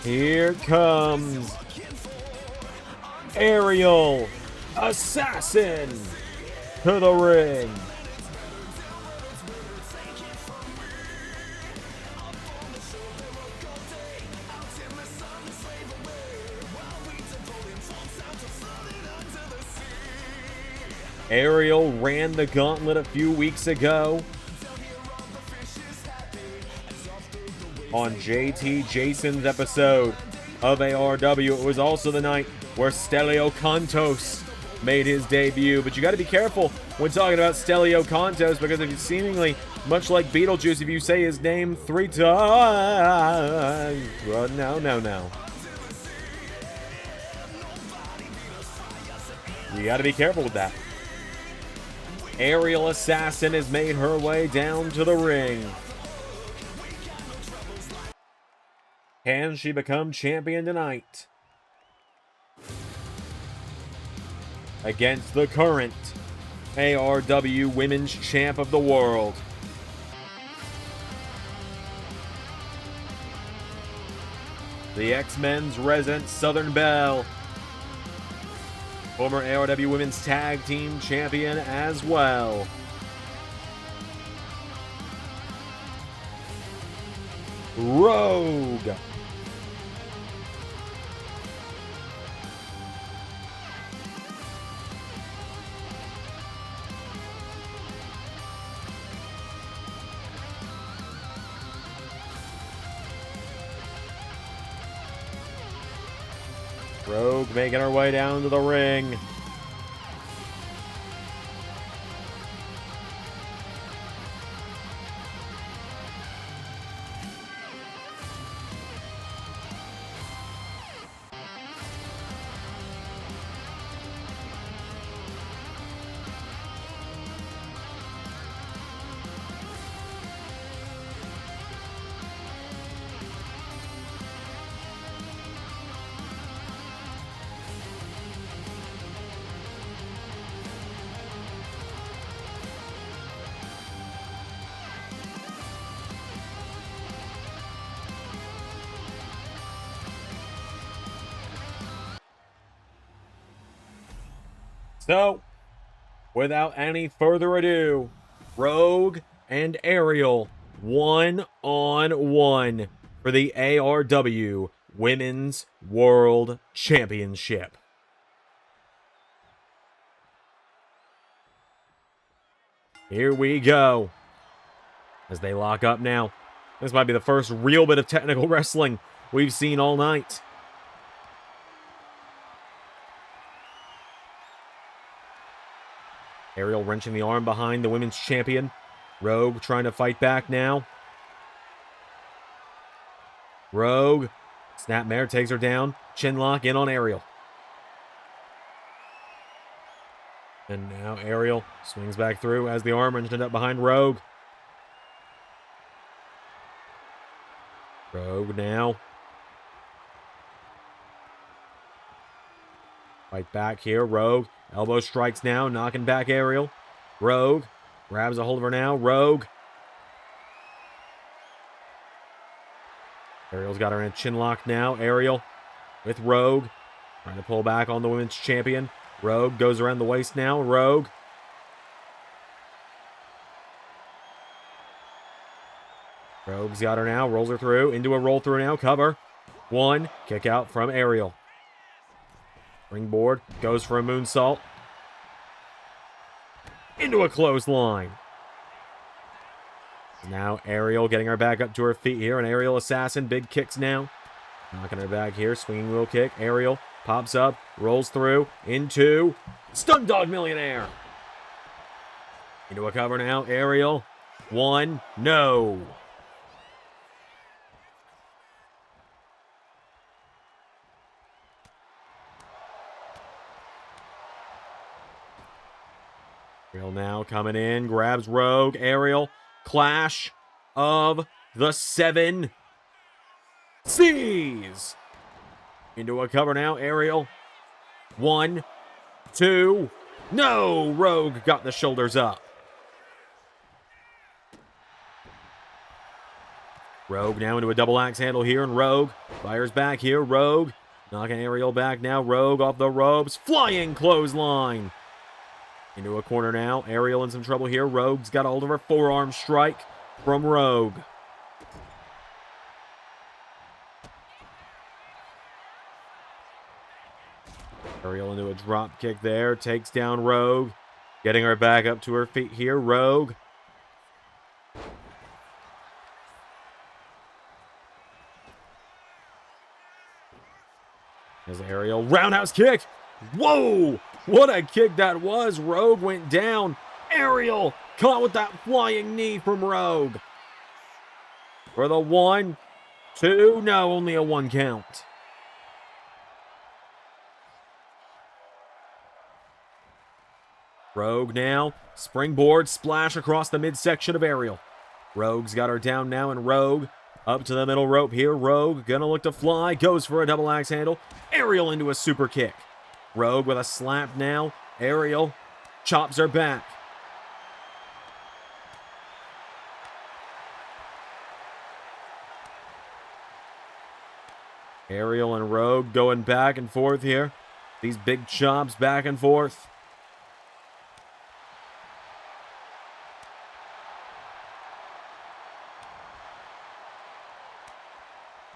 Here comes Aerial Assassin to the ring. Aerial ran the gauntlet a few weeks ago on JT Jason's episode of ARW. It was also the night where Stelio Contos made his debut. But you got to be careful when talking about Stelio Contos, because if you seemingly, much like Beetlejuice, if you say his name 3 times, well, no. You got to be careful with that. Aerial Assassin has made her way down to the ring. Can she become champion tonight? Against the current ARW Women's Champ of the World. The X-Men's resident Southern Belle. Former ARW Women's Tag Team Champion as well. Rogue. Rogue making her way down to the ring. So, without any further ado, Rogue and Aerial 1-on-1 for the ARW Women's World Championship. Here we go. As they lock up now. This might be the first real bit of technical wrestling we've seen all night. Ariel wrenching the arm behind the women's champion. Rogue trying to fight back now. Rogue. Snapmare takes her down. Chinlock in on Ariel. And now Ariel swings back through as the arm wrenched up behind Rogue. Rogue now. Fight back here. Rogue. Elbow strikes now. Knocking back Ariel. Rogue. Grabs a hold of her now. Rogue. Ariel's got her in a chin lock now. Ariel with Rogue. Trying to pull back on the women's champion. Rogue goes around the waist now. Rogue. Rogue's got her now. Rolls her through. Into a roll through now. Cover. One. Kick out from Ariel. Springboard. Goes for a moonsault. Into a clothesline. Now Ariel getting her back up to her feet here. An Ariel assassin. Big kicks now. Knocking her back here. Swinging wheel kick. Ariel pops up. Rolls through. Into Stun Dog Millionaire. Into a cover now. Ariel. One. No. Ariel now coming in. Grabs Rogue. Ariel. Clash of the Seven Seas. Into a cover now. Ariel. One. Two. No. Rogue got the shoulders up. Rogue now into a double axe handle here. And Rogue fires back here. Rogue knocking Ariel back now. Rogue off the ropes. Flying clothesline. Into a corner now. Ariel in some trouble here. Rogue's got a hold of her forearm strike from Rogue. Ariel into a drop kick there. Takes down Rogue. Getting her back up to her feet here. Rogue. There's Ariel. Roundhouse kick. Whoa! What a kick that was. Rogue went down. Ariel caught with that flying knee from Rogue. For the 1, 2. No, only a 1 count. Rogue now. Springboard splash across the midsection of Ariel. Rogue's got her down now, and Rogue up to the middle rope here. Rogue gonna look to fly. Goes for a double axe handle. Ariel into a super kick. Rogue with a slap now. Ariel chops her back. Ariel and Rogue going back and forth here. These big chops back and forth.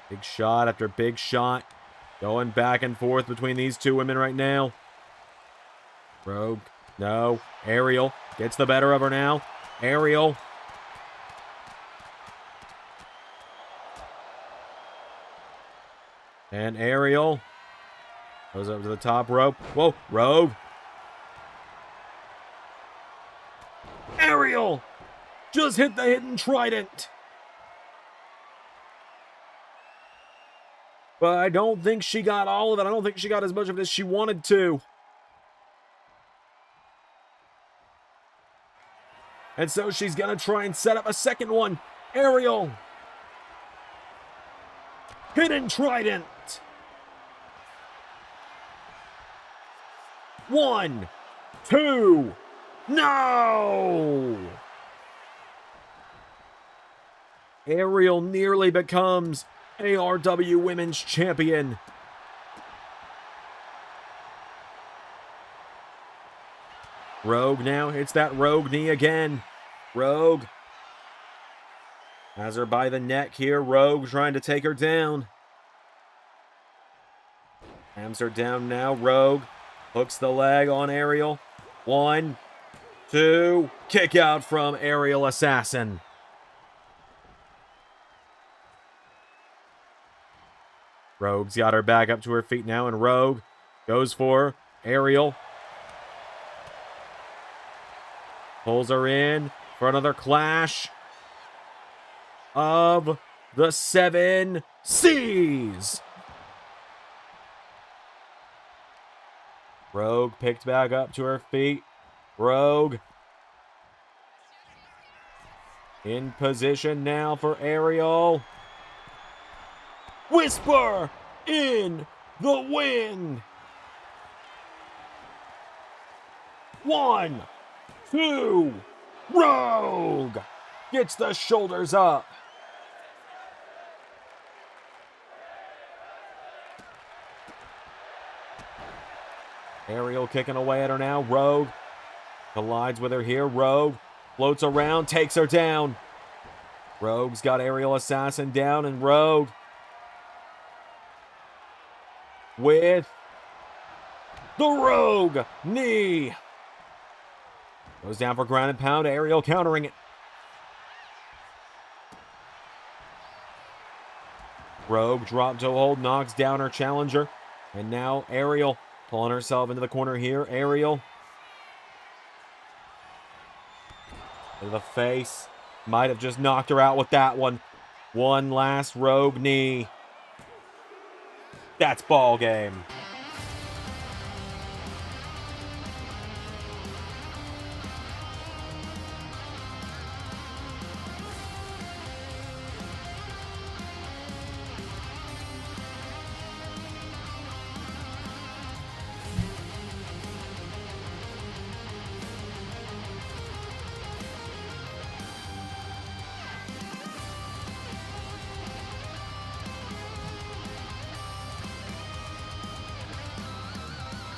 Big shot after big shot. Going back and forth between these two women right now. Rogue. No. Ariel gets the better of her now. Ariel. And Ariel goes up to the top rope. Whoa. Rogue. Ariel just hit the hidden trident. But I don't think she got all of it. I don't think she got as much of it as she wanted to. And so she's going to try and set up a second one. Ariel. Hidden trident. 1, 2. No! Ariel nearly becomes ARW Women's Champion. Rogue now hits that Rogue knee again. Rogue has her by the neck here. Rogue trying to take her down. Hams her down now. Rogue hooks the leg on Ariel. 1, 2, kick out from Aerial Assassin. Rogue's got her back up to her feet now, and Rogue goes for Aerial. Pulls her in for another clash of the 7 C's. Rogue picked back up to her feet. Rogue in position now for Aerial. Whisper in the wind. 1, 2, Rogue gets the shoulders up. Aerial kicking away at her now. Rogue collides with her here. Rogue floats around, takes her down. Rogue's got Aerial Assassin down, and Rogue with the Rogue knee. Goes down for ground and pound. Aerial countering it. Rogue drop toe hold, knocks down her challenger. And now Aerial pulling herself into the corner here. Aerial to the face. Might have just knocked her out with that one. One last Rogue knee. That's ball game.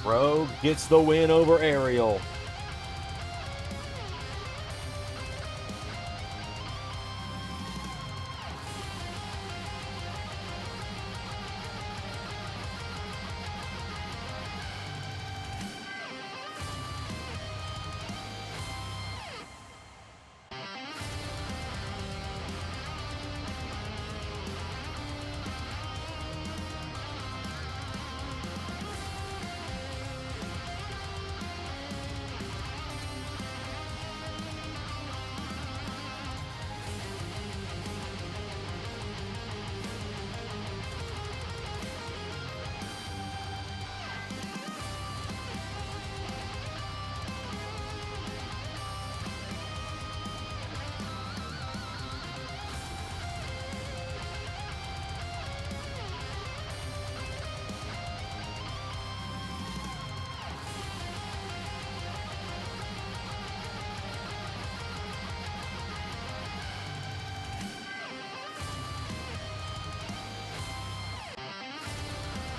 Rogue gets the win over Aerial.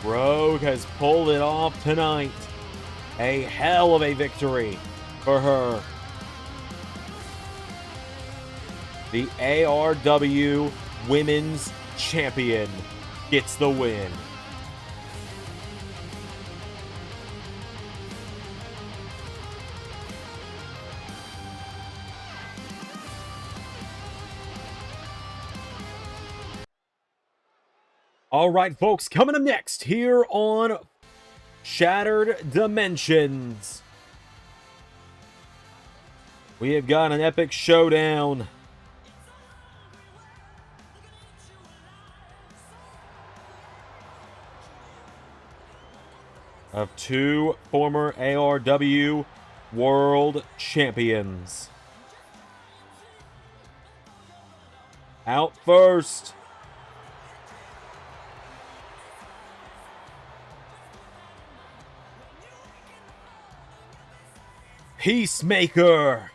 Rogue has pulled it off tonight. A hell of a victory for her. The ARW Women's Champion gets the win. All right, folks, coming up next here on Shattered Dimensions, we have got an epic showdown of 2 former ARW World Champions. Out first, Peacemaker.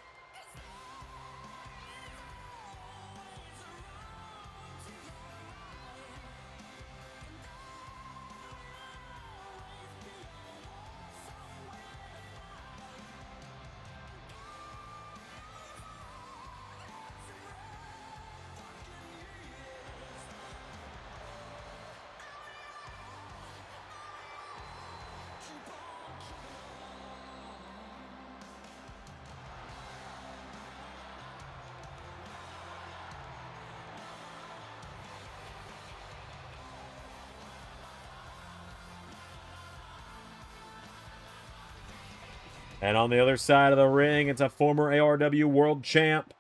And on the other side of the ring, it's a former ARW World Champ.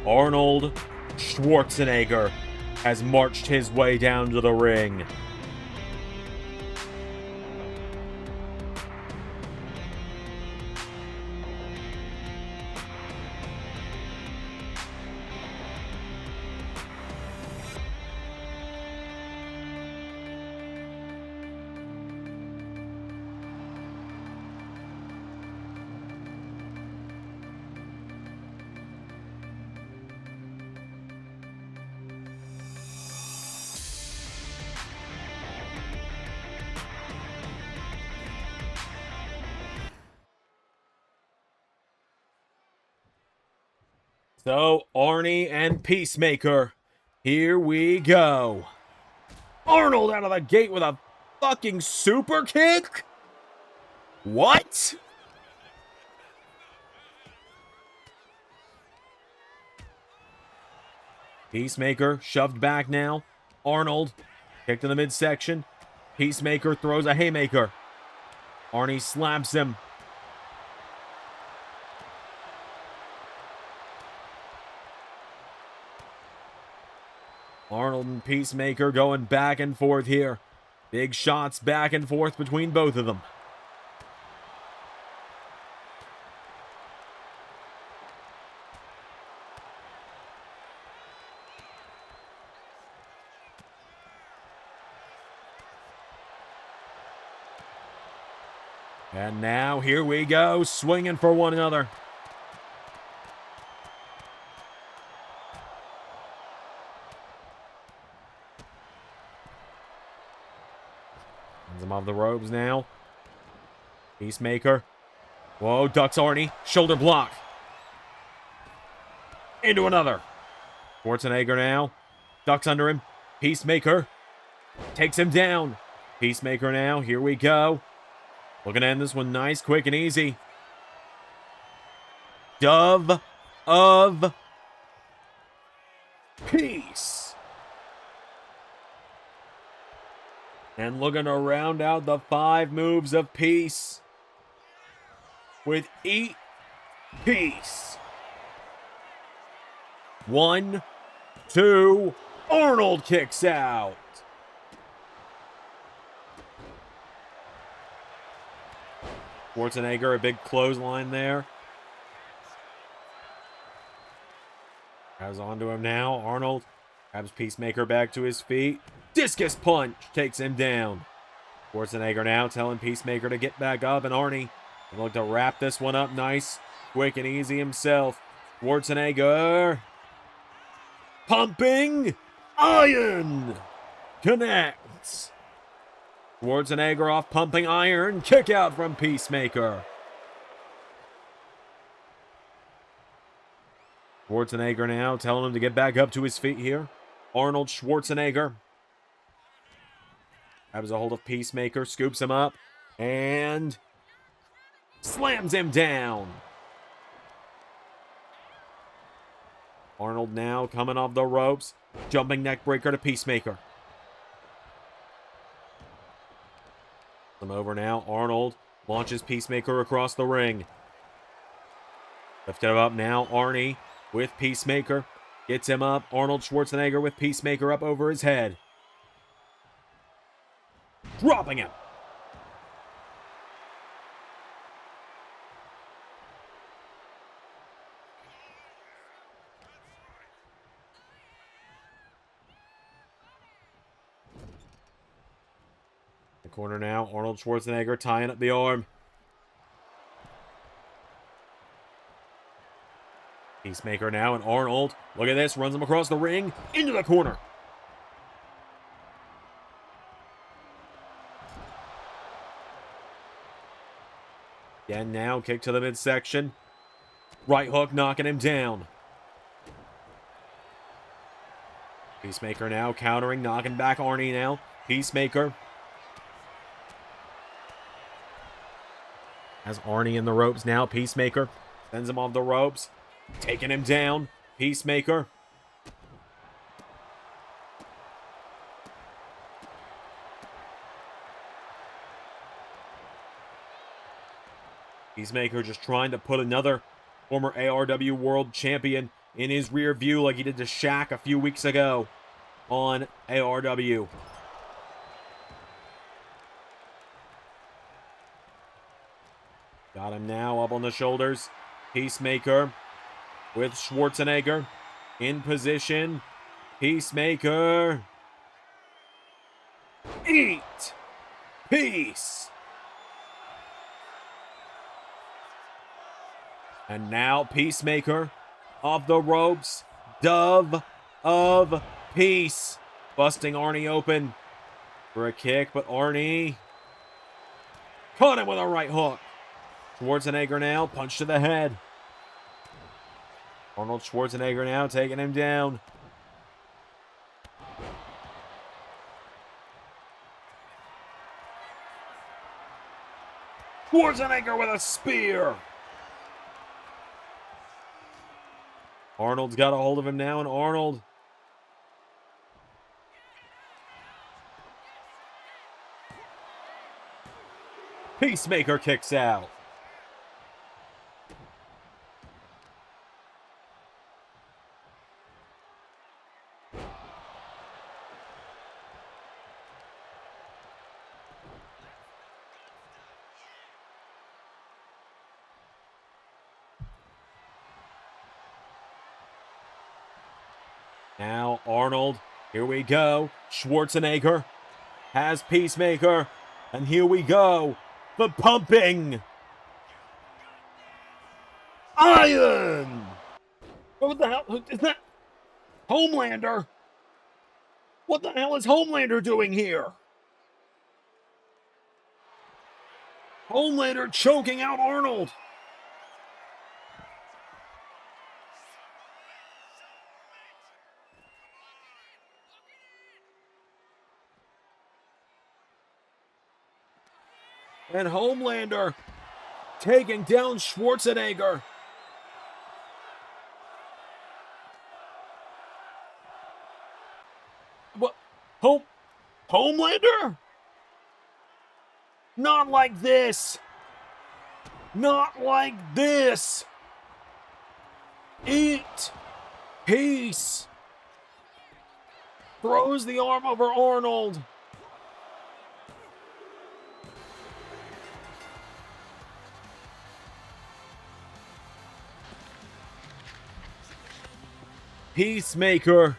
Arnold Schwarzenegger has marched his way down to the ring. So, Arnie and Peacemaker, here we go. Arnold out of the gate with a fucking super kick? What? Peacemaker shoved back now. Arnold kicked in the midsection. Peacemaker throws a haymaker. Arnie slaps him. Arnold and Peacemaker going back and forth here. Big shots back and forth between both of them. And now, here we go, swinging for one another. Him off the ropes now. Peacemaker. Whoa, ducks Arnie. Shoulder block. Into another. Schwarzenegger now. Ducks under him. Peacemaker. Takes him down. Peacemaker now. Here we go. Looking to end this one nice, quick, and easy. Dove of Peace. And looking to round out the 5 moves of peace with Eat Peace. 1, 2, Arnold kicks out. Schwarzenegger, a big clothesline there. Grabs onto him now. Arnold grabs Peacemaker back to his feet. Discus punch takes him down. Schwarzenegger now telling Peacemaker to get back up, and Arnie will look to wrap this one up nice, quick, and easy himself. Schwarzenegger pumping iron connects. Schwarzenegger off pumping iron, kick out from Peacemaker. Schwarzenegger now telling him to get back up to his feet here. Arnold Schwarzenegger grabs a hold of Peacemaker, scoops him up, and slams him down. Arnold now coming off the ropes, jumping neckbreaker to Peacemaker. Him over now. Arnold launches Peacemaker across the ring. Lifted up now. Arnie with Peacemaker. Gets him up. Arnold Schwarzenegger with Peacemaker up over his head. Dropping him. The corner now. Arnold Schwarzenegger tying up the arm. Peacemaker now, and Arnold, look at this, runs him across the ring, into the corner. Again now, kick to the midsection. Right hook knocking him down. Peacemaker now countering, knocking back Arnie now. Peacemaker has Arnie in the ropes now. Peacemaker sends him off the ropes. Taking him down. Peacemaker. Peacemaker just trying to put another former ARW World Champion in his rear view like he did to Shaq a few weeks ago on ARW. Got him now up on the shoulders. Peacemaker with Schwarzenegger in position. Peacemaker. Eat peace. And now Peacemaker off the ropes. Dove of Peace. Busting Arnie open for a kick, but Arnie caught him with a right hook. Schwarzenegger now, punch to the head. Arnold Schwarzenegger now taking him down. Schwarzenegger with a spear. Arnold's got a hold of him now, and Arnold Peacemaker kicks out. Now Arnold, here we go. Schwarzenegger has Peacemaker, and here we go. The pumping iron. What the hell is that? Homelander? What the hell is Homelander doing here? Homelander choking out Arnold. And Homelander taking down Schwarzenegger. What? Homelander? Not like this. Not like this. Eat peace. Throws the arm over Arnold. Peacemaker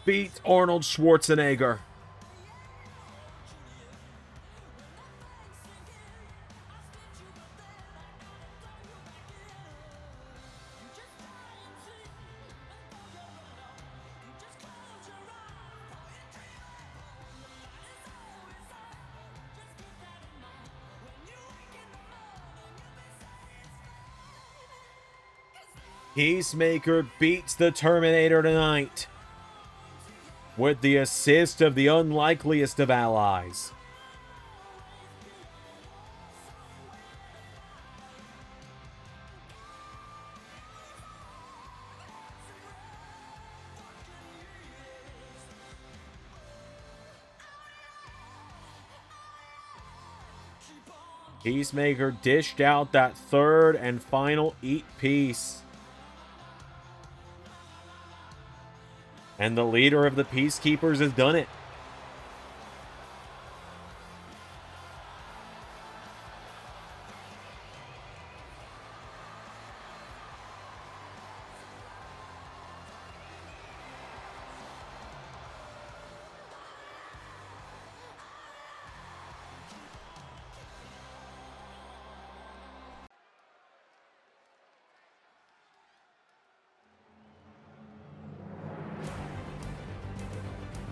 beats Arnold Schwarzenegger. Peacemaker beats the Terminator tonight with the assist of the unlikeliest of allies. Peacemaker dished out that third and final eat piece. And the leader of the Peacekeepers has done it.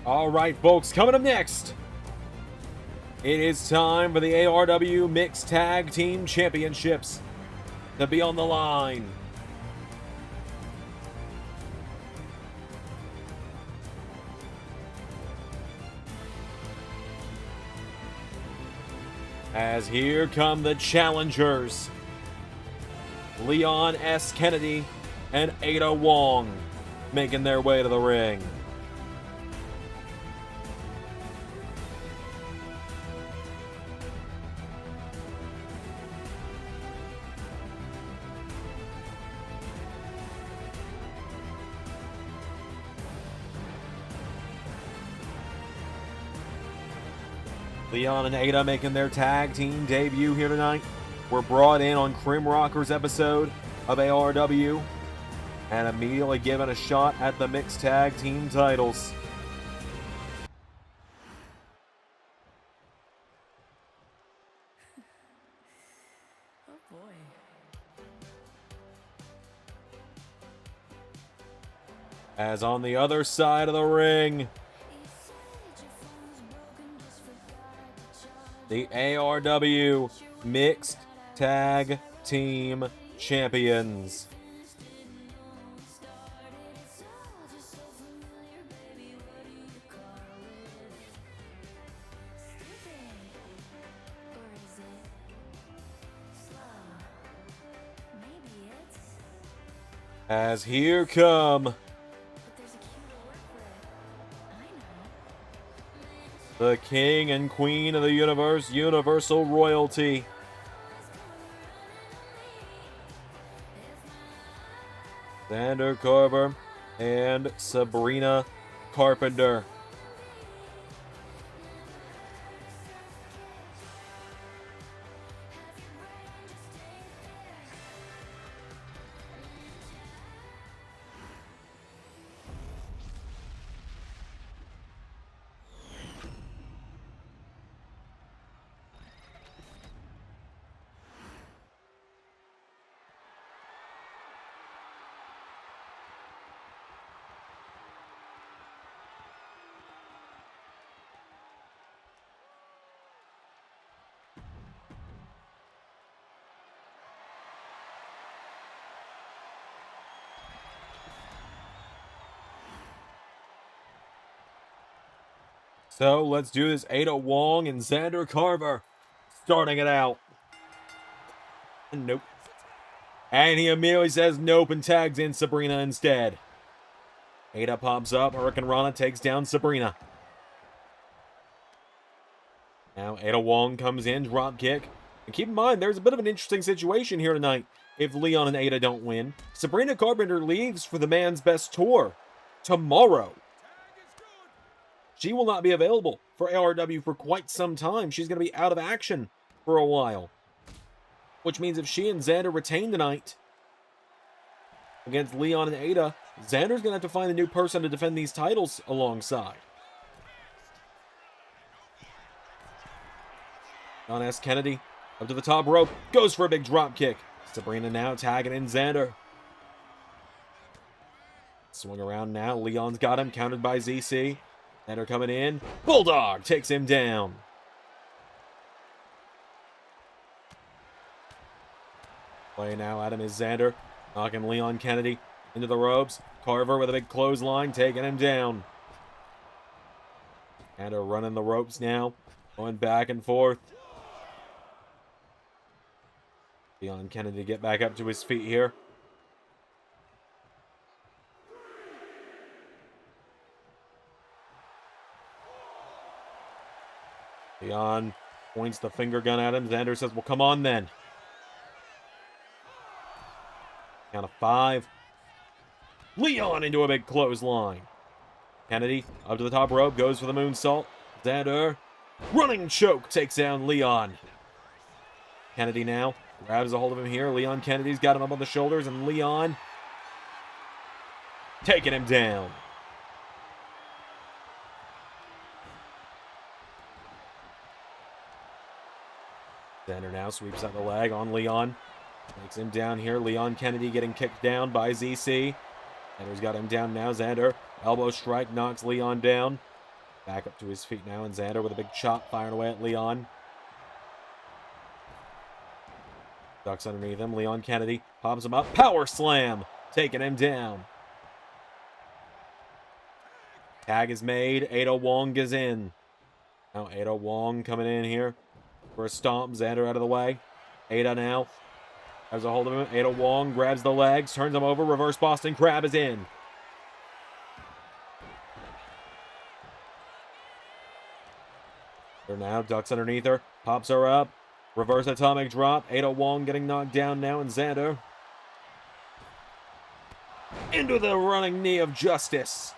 All right, folks, coming up next, It is time for the ARW Mixed Tag Team Championships to be on the line. As here come the challengers, Leon S. Kennedy and Ada Wong making their way to the ring. Leon and Ada making their tag team debut here tonight. Were brought in on Crim Rocker's episode of ARW and immediately given a shot at the mixed tag team titles. Oh boy. As on the other side of the ring, the ARW Mixed Tag Team Champions. As here come the king and queen of the universe, Universal Royalty. Xander Carver and Sabrina Carpenter. So let's do this. Ada Wong and Xander Carver starting it out. Nope. And he immediately says nope and tags in Sabrina instead. Ada pops up. Hurricane Rana takes down Sabrina. Now Ada Wong comes in, drop kick. And keep in mind, there's a bit of an interesting situation here tonight. If Leon and Ada don't win, Sabrina Carpenter leaves for the Man's Best Tour tomorrow. She will not be available for ARW for quite some time. She's going to be out of action for a while. Which means if she and Xander retain tonight against Leon and Ada, Xander's going to have to find a new person to defend these titles alongside. John S. Kennedy up to the top rope. Goes for a big drop kick. Sabrina now tagging in Xander. Swing around now. Leon's got him. Countered by ZC. Xander coming in. Bulldog takes him down. Play now at him is Xander. Knocking Leon Kennedy into the ropes. Carver with a big clothesline. Taking him down. Xander running the ropes now. Going back and forth. Leon Kennedy get back up to his feet here. Leon points the finger gun at him. Xander says, well, come on then. Count of 5. Leon into a big clothesline. Kennedy up to the top rope. Goes for the moonsault. Xander. Running choke takes down Leon. Kennedy now grabs a hold of him here. Leon Kennedy's got him up on the shoulders. And Leon taking him down. Xander now sweeps out the leg on Leon. Takes him down here. Leon Kennedy getting kicked down by ZC. Xander's got him down now. Xander, elbow strike, knocks Leon down. Back up to his feet now, and Xander with a big chop firing away at Leon. Ducks underneath him. Leon Kennedy pops him up. Power slam, taking him down. Tag is made. Ada Wong is in. Now Ada Wong coming in here for a stomp. Xander out of the way. Ada now has a hold of him. Ada Wong grabs the legs, turns him over. Reverse Boston Crab is in. Her now ducks underneath her, pops her up. Reverse atomic drop. Ada Wong getting knocked down now, and Xander into the running knee of Justice.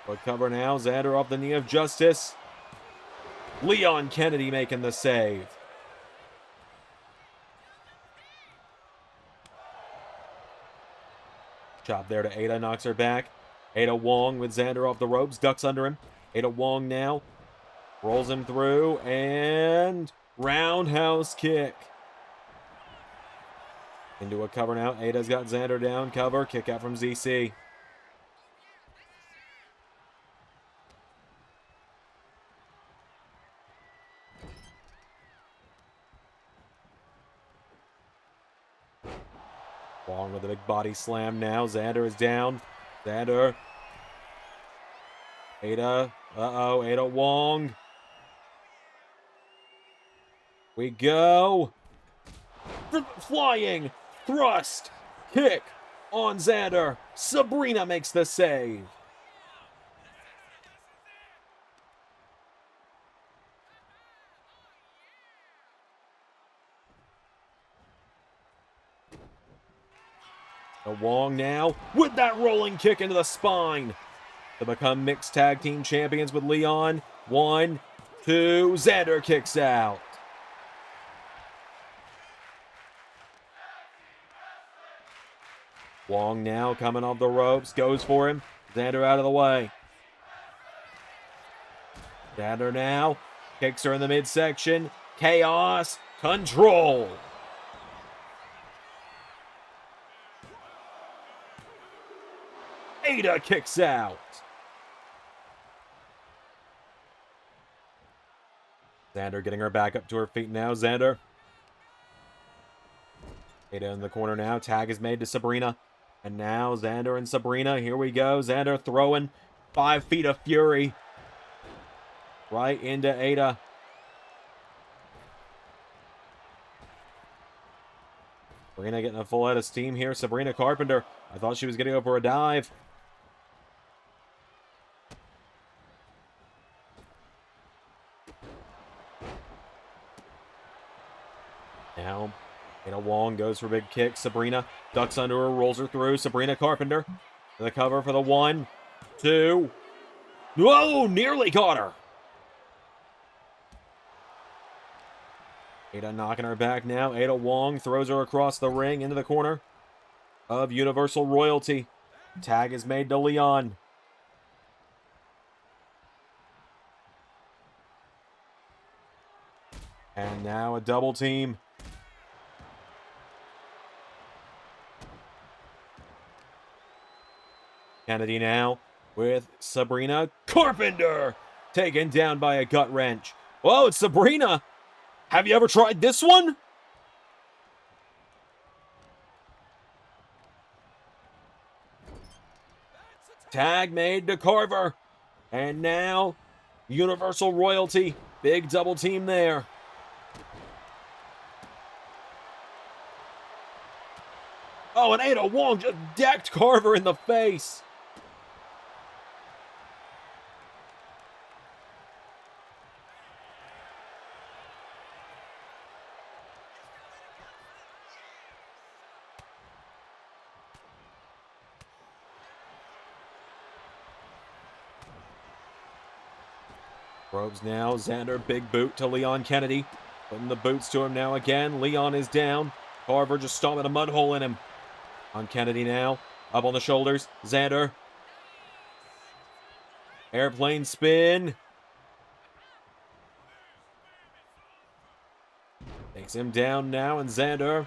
But cover now. Xander off the knee of Justice. Leon Kennedy making the save. Chop there to Ada, knocks her back. Ada Wong with Xander off the ropes, ducks under him. Ada Wong now rolls him through, and roundhouse kick. Into a cover now. Ada's got Xander down. Cover. Kick out from ZC. Wong with a big body slam now. Xander is down. Xander. Ada. Uh-oh. Ada Wong. We go. Flying thrust kick on Xander. Sabrina makes the save. Wong now with that rolling kick into the spine to become mixed tag team champions with Leon. 1, 2, Xander kicks out. Wong now coming off the ropes, goes for him. Xander out of the way. Xander now kicks her in the midsection. Chaos control. Ada kicks out. Xander getting her back up to her feet now. Xander. Ada in the corner now. Tag is made to Sabrina. And now Xander and Sabrina. Here we go. Xander throwing 5 feet of fury right into Ada. Sabrina getting a full head of steam here. Sabrina Carpenter. I thought she was going to go for a dive. Now, Ada Wong goes for a big kick. Sabrina ducks under her, rolls her through. Sabrina Carpenter to the cover for the 1, 2. Whoa, nearly caught her. Ada knocking her back now. Ada Wong throws her across the ring into the corner of Universal Royalty. Tag is made to Leon. And now a double team. Kennedy now with Sabrina Carpenter taken down by a gut wrench. Whoa, it's Sabrina. Have you ever tried this one? Tag made to Carver. And now Universal Royalty. Big double team there. Oh, and Ada Wong just decked Carver in the face. Ropes now. Xander, big boot to Leon Kennedy. Putting the boots to him now again. Leon is down. Carver just stomping a mud hole in him. On Kennedy now. Up on the shoulders. Xander. Airplane spin. Takes him down now, and Xander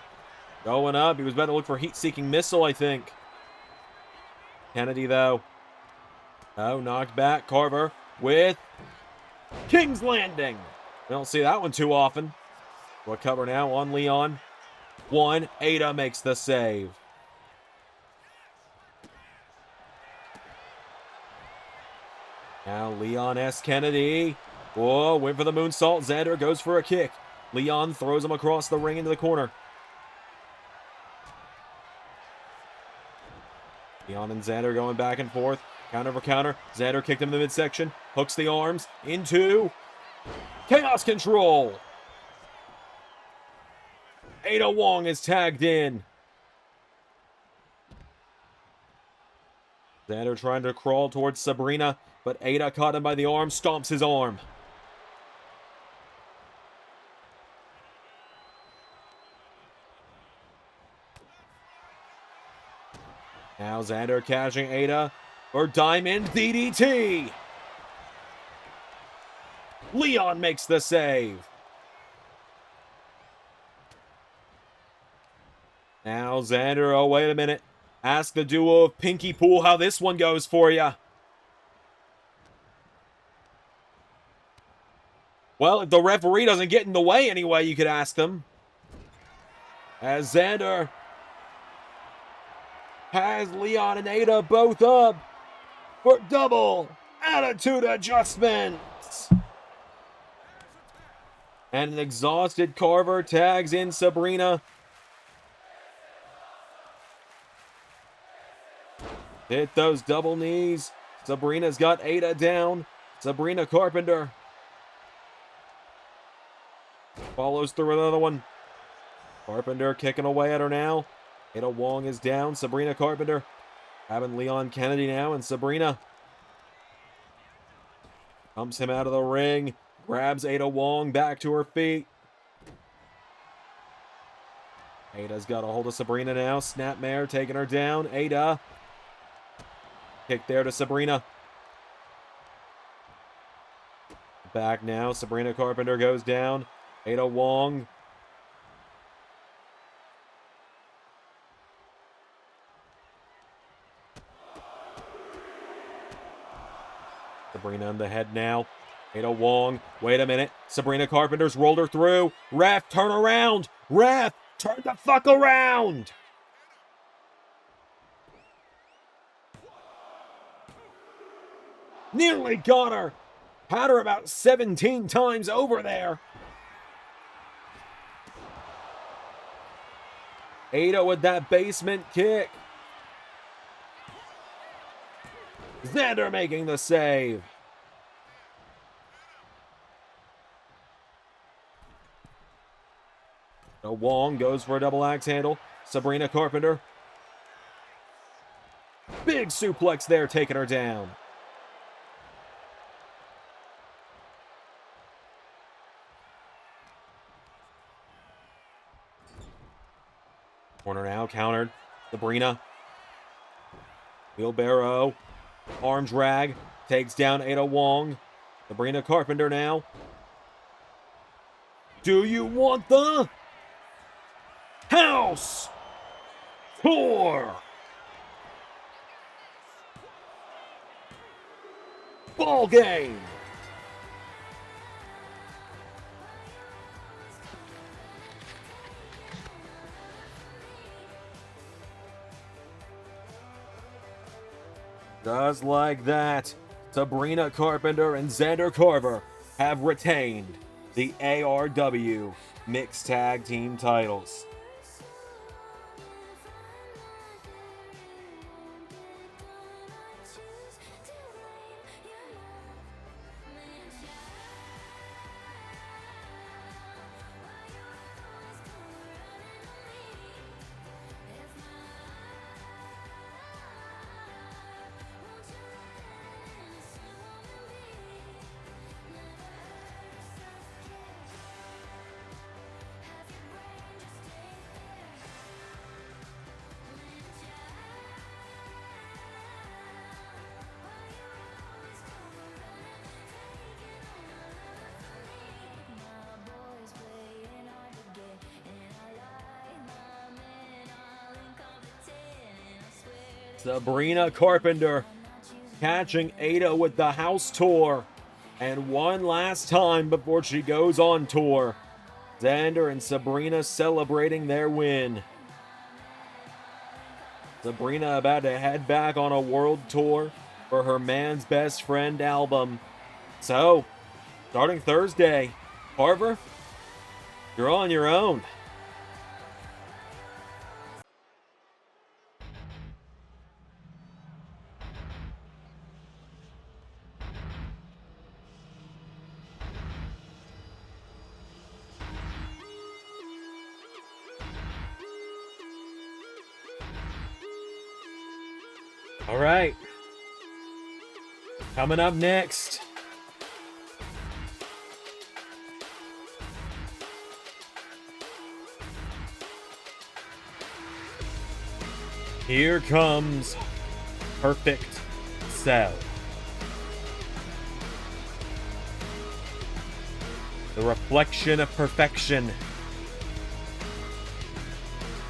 going up. He was about to look for heat-seeking missile, I think. Kennedy, though. Oh, knocked back. Carver with King's Landing. We don't see that one too often. We'll cover now on Leon. 1. Ada makes the save. Now Leon S. Kennedy. Whoa, went for the moonsault. Xander goes for a kick. Leon throws him across the ring into the corner. Leon and Xander going back and forth. Counter for counter. Xander kicked him in the midsection. Hooks the arms into Chaos Control. Ada Wong is tagged in. Xander trying to crawl towards Sabrina, but Ada caught him by the arm, stomps his arm. Now Xander catching Ada for Diamond DDT. Leon makes the save. Now Xander, oh wait a minute. Ask the duo of Pinky Pool how this one goes for you. Well, if the referee doesn't get in the way anyway, you could ask them. As Xander has Leon and Ada both up for double attitude adjustments. And an exhausted Carver tags in Sabrina. Hit those double knees. Sabrina's got Ada down. Sabrina Carpenter follows through another one. Carpenter kicking away at her now. Ada Wong is down. Sabrina Carpenter having Leon Kennedy now, and Sabrina pumps him out of the ring. Grabs Ada Wong back to her feet. Ada's got a hold of Sabrina now. Snapmare taking her down. Ada. Kick there to Sabrina. Back now. Sabrina Carpenter goes down. Ada Wong. Sabrina in the head now. Ada Wong. Wait a minute. Sabrina Carpenter's rolled her through. Ref, turn around. Ref, turn the fuck around. Nearly got her. Had her about 17 times over there. Ada with that basement kick. Xander making the save. Now Wong goes for a double axe handle. Sabrina Carpenter. Big suplex there, taking her down. Corner now, countered. Sabrina. Wheelbarrow. Arm drag. Takes down Ada Wong. Sabrina Carpenter now. Do you want the house tour? Ball game. Just like that, Sabrina Carpenter and Xander Carver have retained the ARW Mixed Tag Team titles. Sabrina Carpenter catching Ada with the house tour. And one last time before she goes on tour. Xander and Sabrina celebrating their win. Sabrina about to head back on a world tour for her Man's Best Friend album. So, starting Thursday, Carver, you're on your own. All right. Coming up next. Here comes Perfect Cell. The reflection of perfection.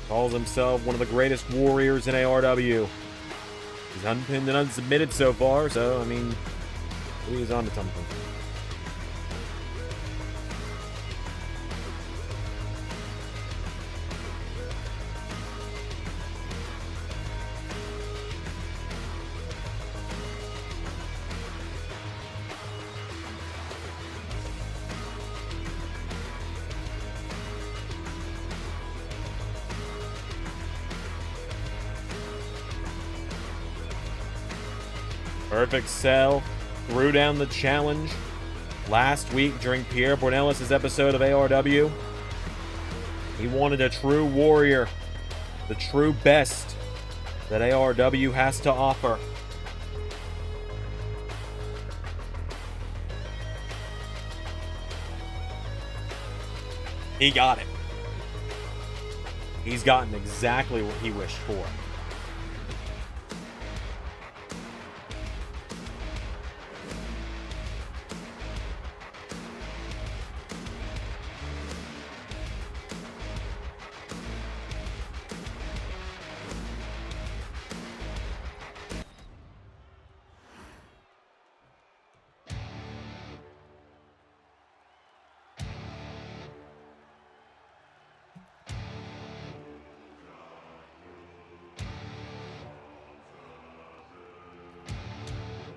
Calls himself one of the greatest warriors in ARW. He's unpinned and unsubmitted so far, so, I mean, he's on to something. Perfect Cell threw down the challenge last week during Pierre Bornelis' episode of ARW. He wanted a true warrior, the true best that ARW has to offer. He got it. He's gotten exactly what he wished for.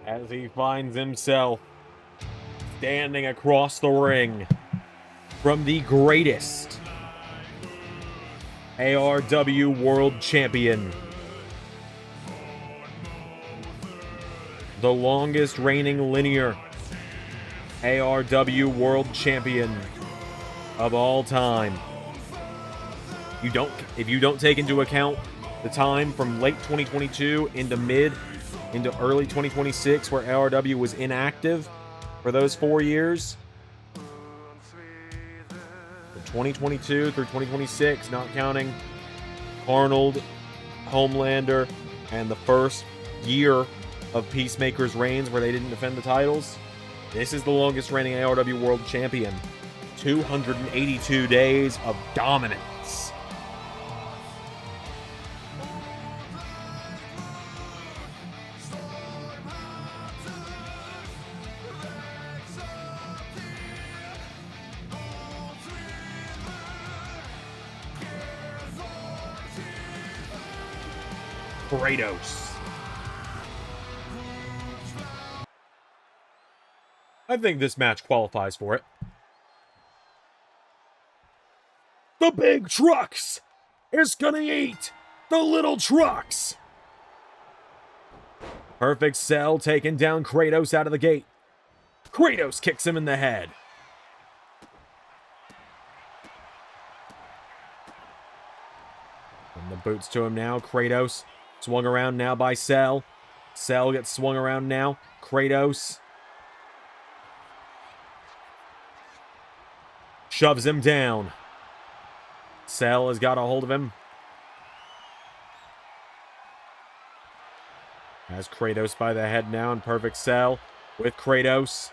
As he finds himself standing across the ring from the greatest ARW World Champion, the longest reigning linear ARW World Champion of all time. If you don't take into account the time from late 2022 into early 2026 where ARW was inactive for those 4 years. From 2022 through 2026, not counting Arnold, Homelander, and the first year of Peacemaker's reigns where they didn't defend the titles. This is the longest reigning ARW World Champion. 282 days of dominance. Kratos. I think this match qualifies for it. The big trucks is gonna eat the little trucks. Perfect Cell taking down Kratos out of the gate. Kratos kicks him in the head. And the boots to him now. Kratos swung around now by Cell. Cell gets swung around now. Kratos shoves him down. Cell has got a hold of him. Has Kratos by the head now, and Perfect Cell with Kratos.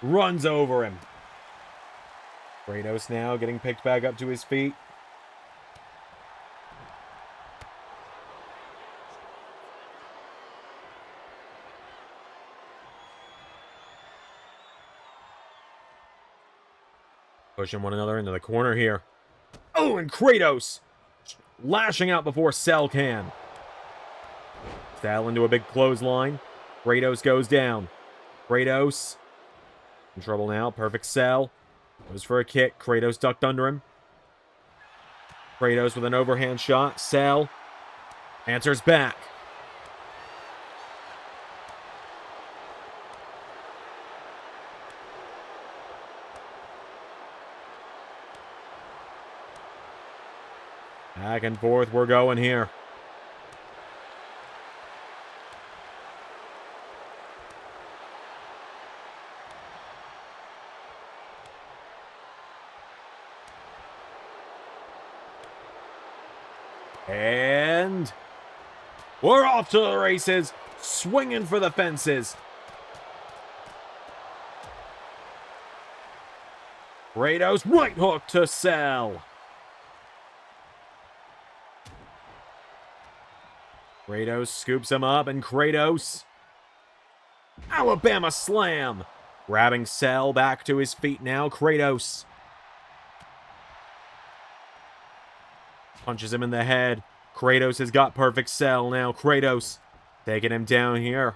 Runs over him. Kratos now getting picked back up to his feet. Pushing one another into the corner here. Oh, and Kratos lashing out before Cell can. Cell into a big clothesline. Kratos goes down. Kratos in trouble now. Perfect Cell. Goes for a kick. Kratos ducked under him. Kratos with an overhand shot. Cell answers back. Back and forth we're going here. And we're off to the races, swinging for the fences. Kratos right hook to Cell. Kratos scoops him up, and Kratos Alabama slam. Grabbing Cell back to his feet now. Kratos punches him in the head. Kratos has got perfect Cell now. Kratos taking him down here.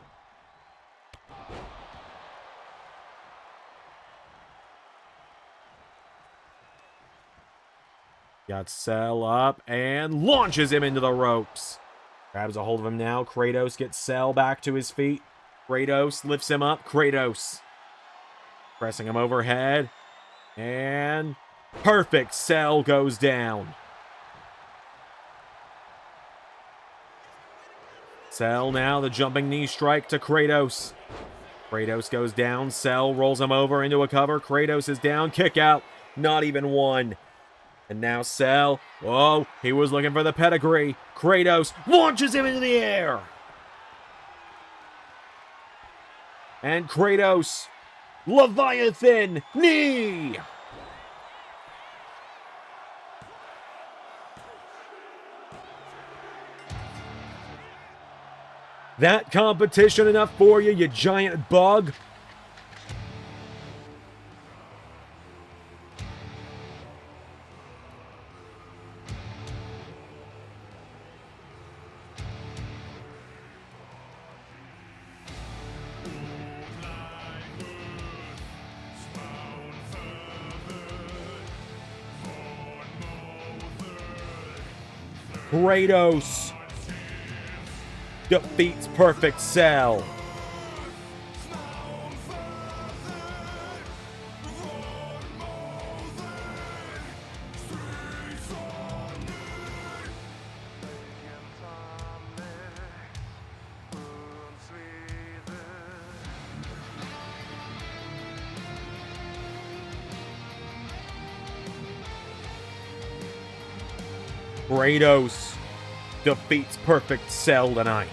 Got Cell up and launches him into the ropes. Grabs a hold of him now. Kratos gets Cell back to his feet. Kratos lifts him up. Kratos pressing him overhead. And perfect Cell goes down. Cell now, the jumping knee strike to Kratos. Kratos goes down. Cell rolls him over into a cover. Kratos is down. Kick out. Not even one. And now Cell. Whoa, he was looking for the pedigree. Kratos launches him into the air. And Kratos, Leviathan knee. That competition enough for you, you giant bug? Kratos defeats Perfect Cell. Kratos defeats Perfect Cell tonight.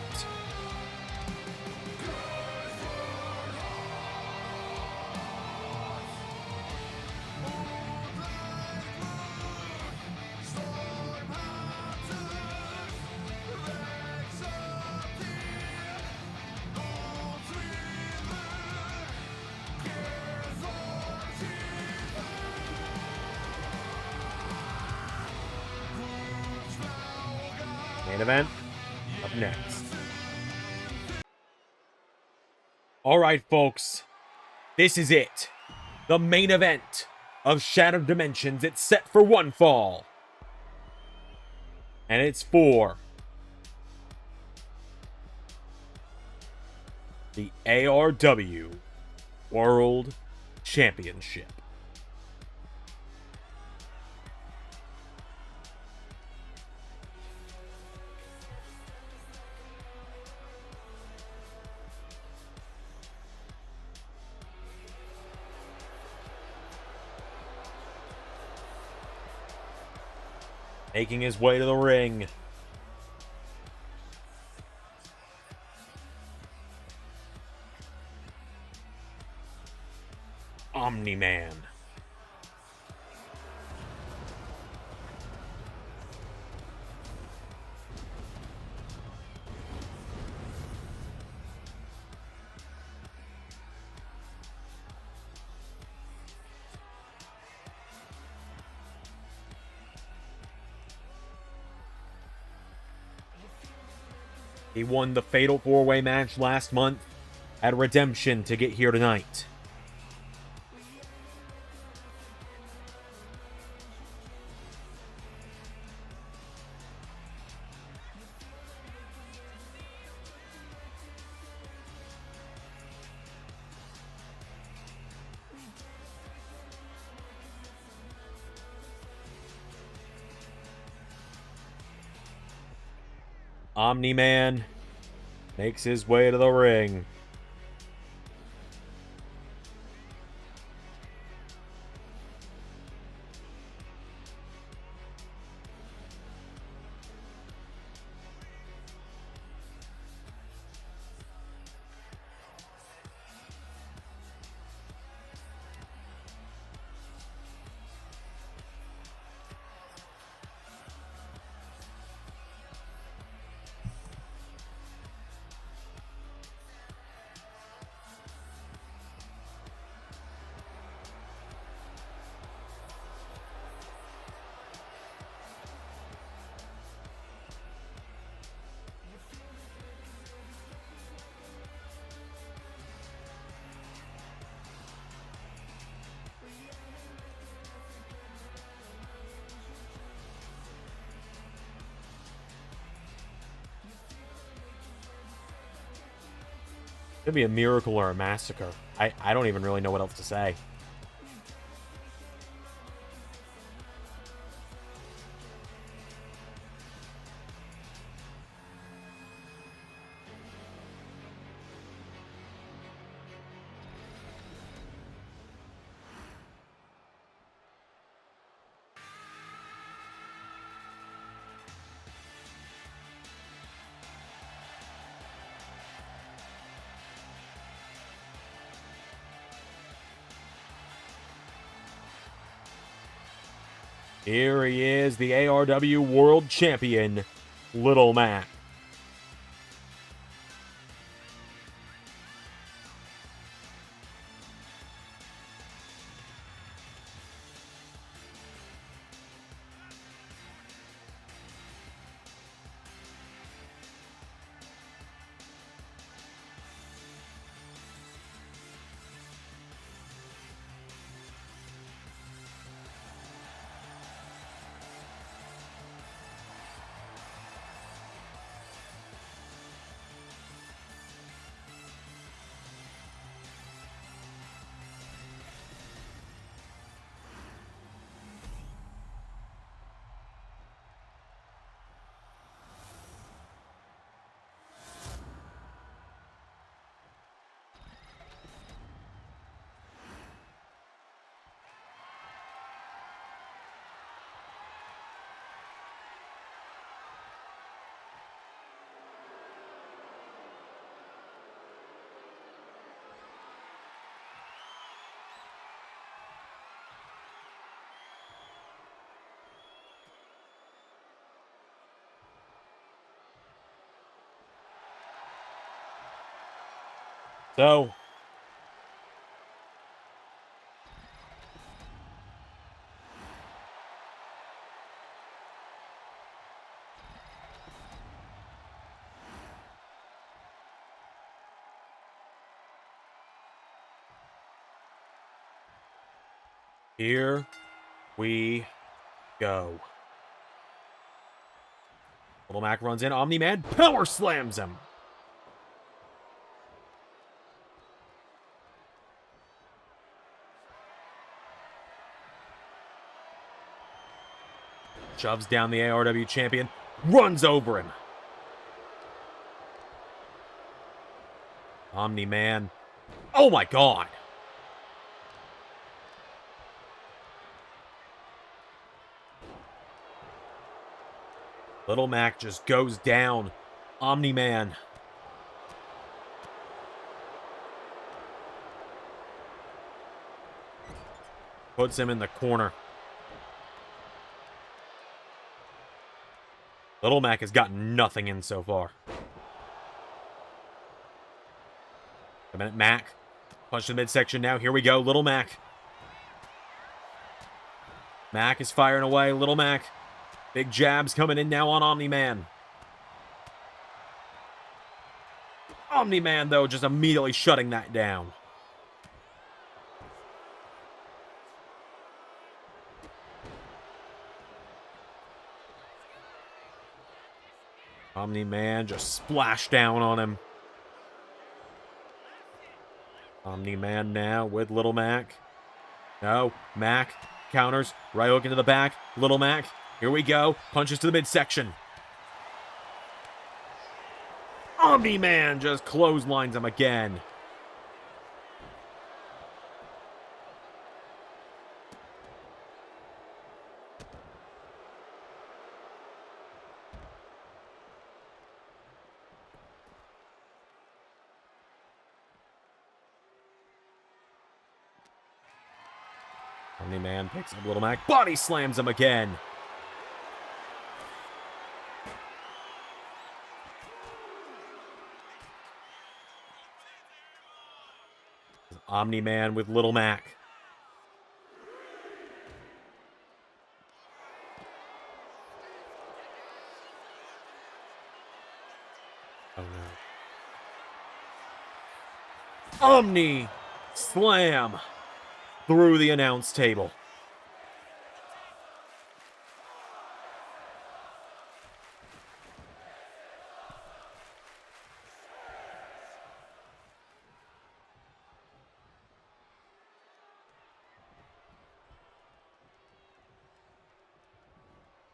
Main event up next. All right, folks, this is it. The main event of Shattered Dimensions. It's set for one fall. And it's for the ARW World Championship. Making his way to the ring, Omni-Man. He won the Fatal 4-Way match last month at Redemption to get here tonight. Omni-Man makes his way to the ring. Could be a miracle or a massacre. I don't even really know what else to say. Here he is, the ARW World Champion, Little Mac. So, here we go. Little Mac runs in. Omni-Man power slams him. Shoves down the ARW champion. Runs over him. Omni-Man. Oh my god. Little Mac just goes down. Omni-Man. Puts him in the corner. Little Mac has gotten nothing in so far. A minute, Mac. Punch to the midsection now. Here we go. Little Mac. Mac is firing away. Little Mac. Big jabs coming in now on Omni-Man. Omni-Man, though, just immediately shutting that down. Omni-Man just splashed down on him. Omni-Man now with Little Mac. No, Mac counters, right hook into the back. Little Mac, here we go. Punches to the midsection. Omni-Man just clotheslines him again. Omni-Man picks up Little Mac, body slams him again. Omni-Man with Little Mac. Oh no. Omni slam through the announce table.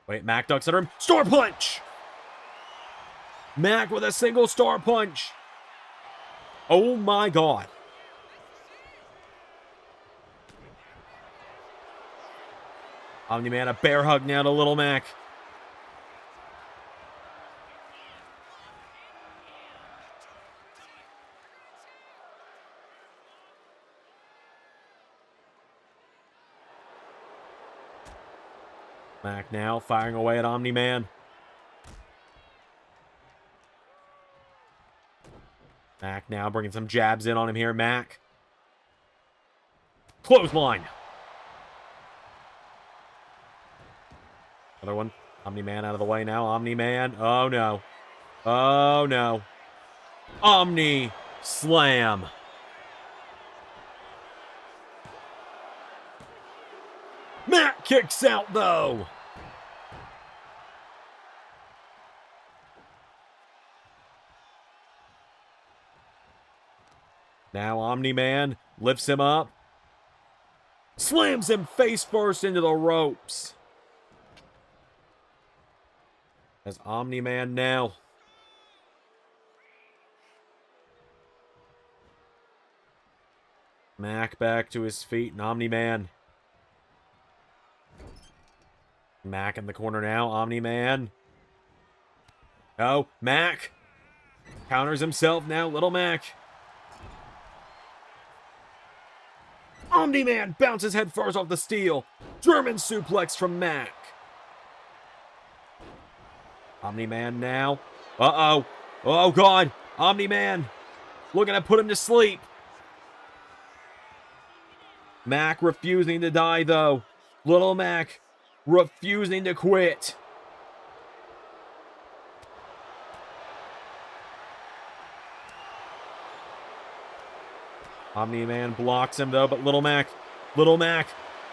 Wait, Mac ducks under him. Star punch! Mac with a single star punch. Oh my god. Omni-Man a bear hug now to Little Mac. Mac now firing away at Omni-Man. Mac now bringing some jabs in on him here. Mac. Clothesline. Another one. Omni-Man out of the way now. Omni-Man. Oh no. Oh no. Omni slam. Mac kicks out though. Now Omni-Man lifts him up. Slams him face first into the ropes. As Omni-Man now. Mac back to his feet and Omni-Man. Mac in the corner now. Omni-Man. Oh, Mac. Counters himself now. Little Mac. Omni-Man bounces head first off the steel. German suplex from Mac. Omni-Man now. Uh-oh. Oh, God. Omni-Man looking to put him to sleep. Mac refusing to die, though. Little Mac refusing to quit. Omni-Man blocks him, though, but Little Mac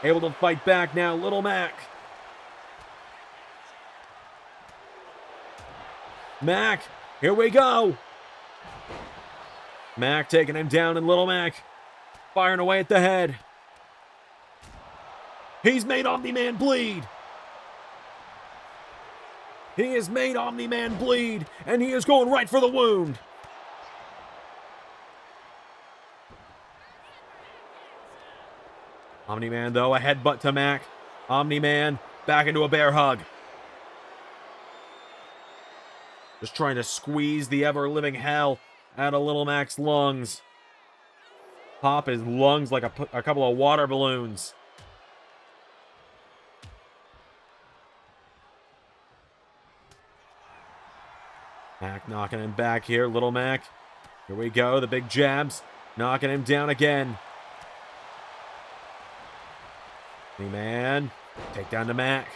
able to fight back now. Little Mac. Mac, here we go. Mac taking him down, and Little Mac firing away at the head. He's made Omni-Man bleed. He has made Omni-Man bleed, and he is going right for the wound. Omni-Man, though, a headbutt to Mac. Omni-Man back into a bear hug. Just trying to squeeze the ever-living hell out of Little Mac's lungs. Pop his lungs like a couple of water balloons. Mac knocking him back here. Little Mac. Here we go. The big jabs. Knocking him down again. Omni-Man. Take down to Mac.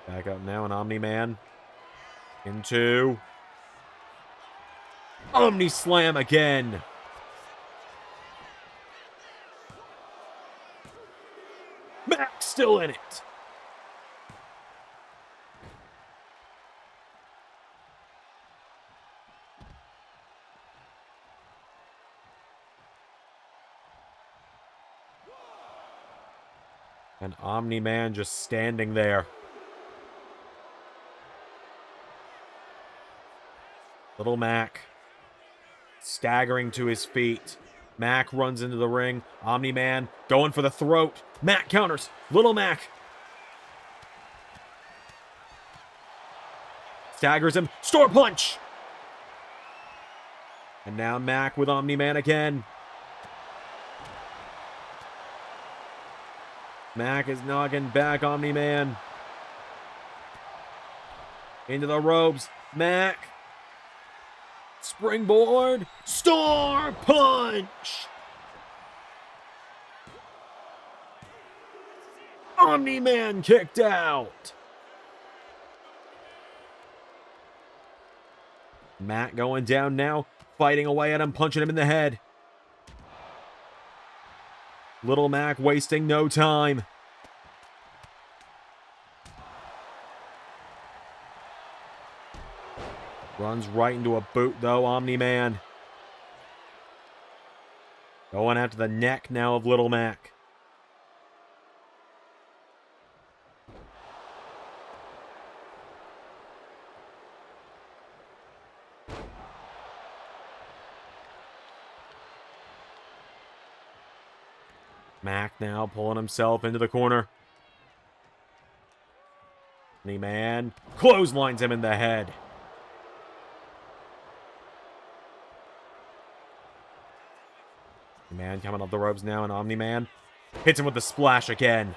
Back up now, and Omni-Man into Omni Slam again. Mac still in it. And Omni-Man just standing there. Little Mac staggering to his feet. Mac runs into the ring. Omni-Man going for the throat. Mac counters. Little Mac staggers him. Store punch. And now Mac with Omni-Man again. Mac is knocking back Omni-Man. Into the ropes. Mac. Springboard. Store punch. Omni-Man kicked out. Mac going down now. Fighting away at him. Punching him in the head. Little Mac wasting no time. Runs right into a boot, though, Omni-Man. Going after the neck now of Little Mac. Mac now pulling himself into the corner. Omni-Man clotheslines him in the head. Man coming off the ropes now, and Omni-Man hits him with the splash again.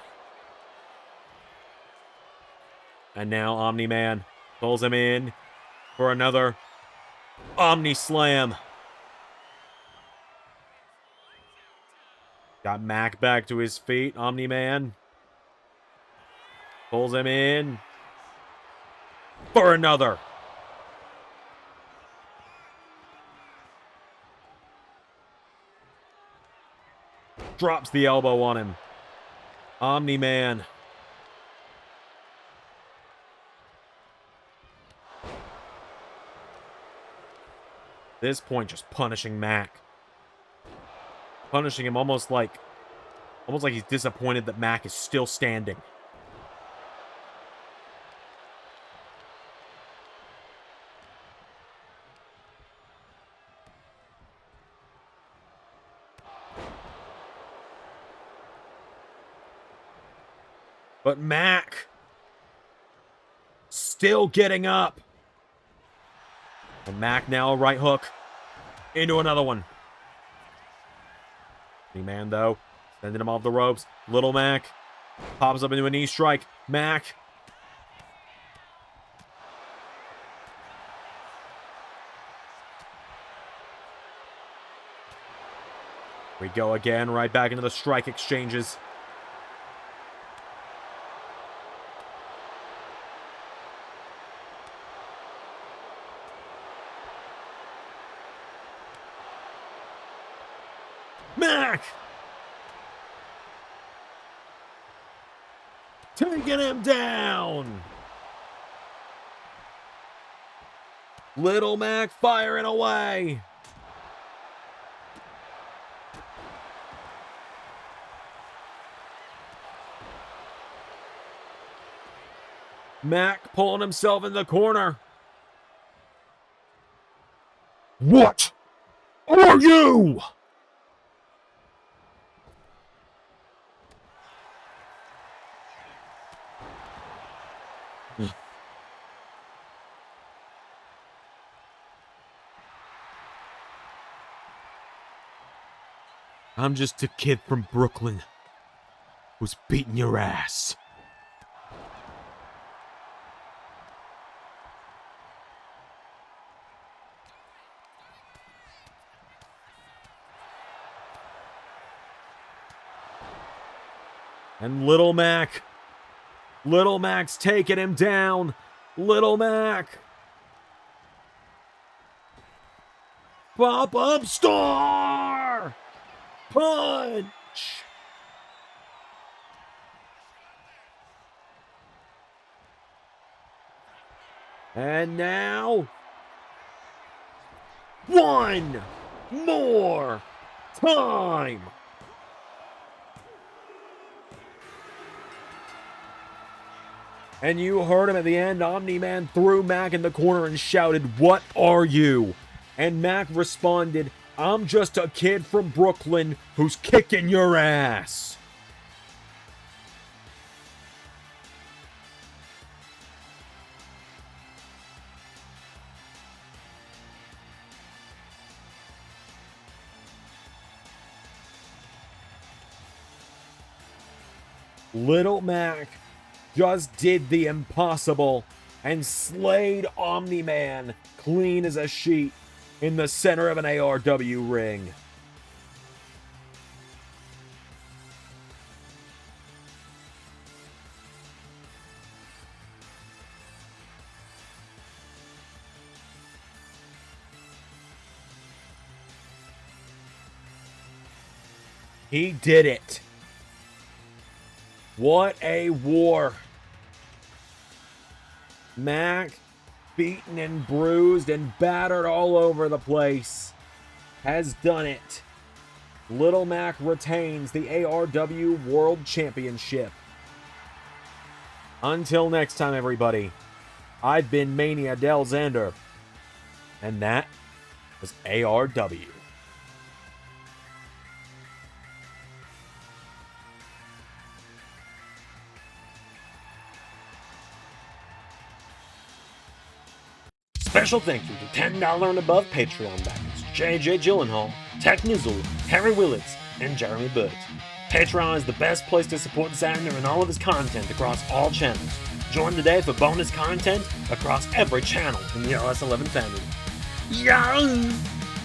And now Omni-Man pulls him in for another Omni Slam. Got Mac back to his feet. Omni-Man pulls him in for another. Drops the elbow on him. Omni-Man. This point just punishing Mac. Punishing him almost like he's disappointed that Mac is still standing. But Mac still getting up. And Mac now a right hook into another one. Man, though, sending him off the ropes. Little Mac pops up into a knee strike. Mac. We go again, right back into the strike exchanges. Mac! Taking him down! Little Mac firing away! Mac pulling himself in the corner. What are you? I'm just a kid from Brooklyn who's beating your ass. And Little Mac's taking him down. Little Mac. Pop-up star! Punch! And now, one more time! And you heard him at the end. Omni-Man threw Mac in the corner and shouted, "What are you?" And Mac responded, "I'm just a kid from Brooklyn who's kicking your ass." Little Mac just did the impossible and slayed Omni-Man clean as a sheet in the center of an ARW ring. He did it. What a war. Mac, beaten and bruised and battered all over the place, has done it. Little Mac retains the ARW World Championship. Until next time, everybody, I've been Mania Del Xander, and that was ARW. Special thank you to $10 and above Patreon backers JJ Gyllenhaal, Tech Nizzle, Harry Willetts, and Jeremy Burt. Patreon is the best place to support Xander and all of his content across all channels. Join today for bonus content across every channel in the LS11 family. Yahoo!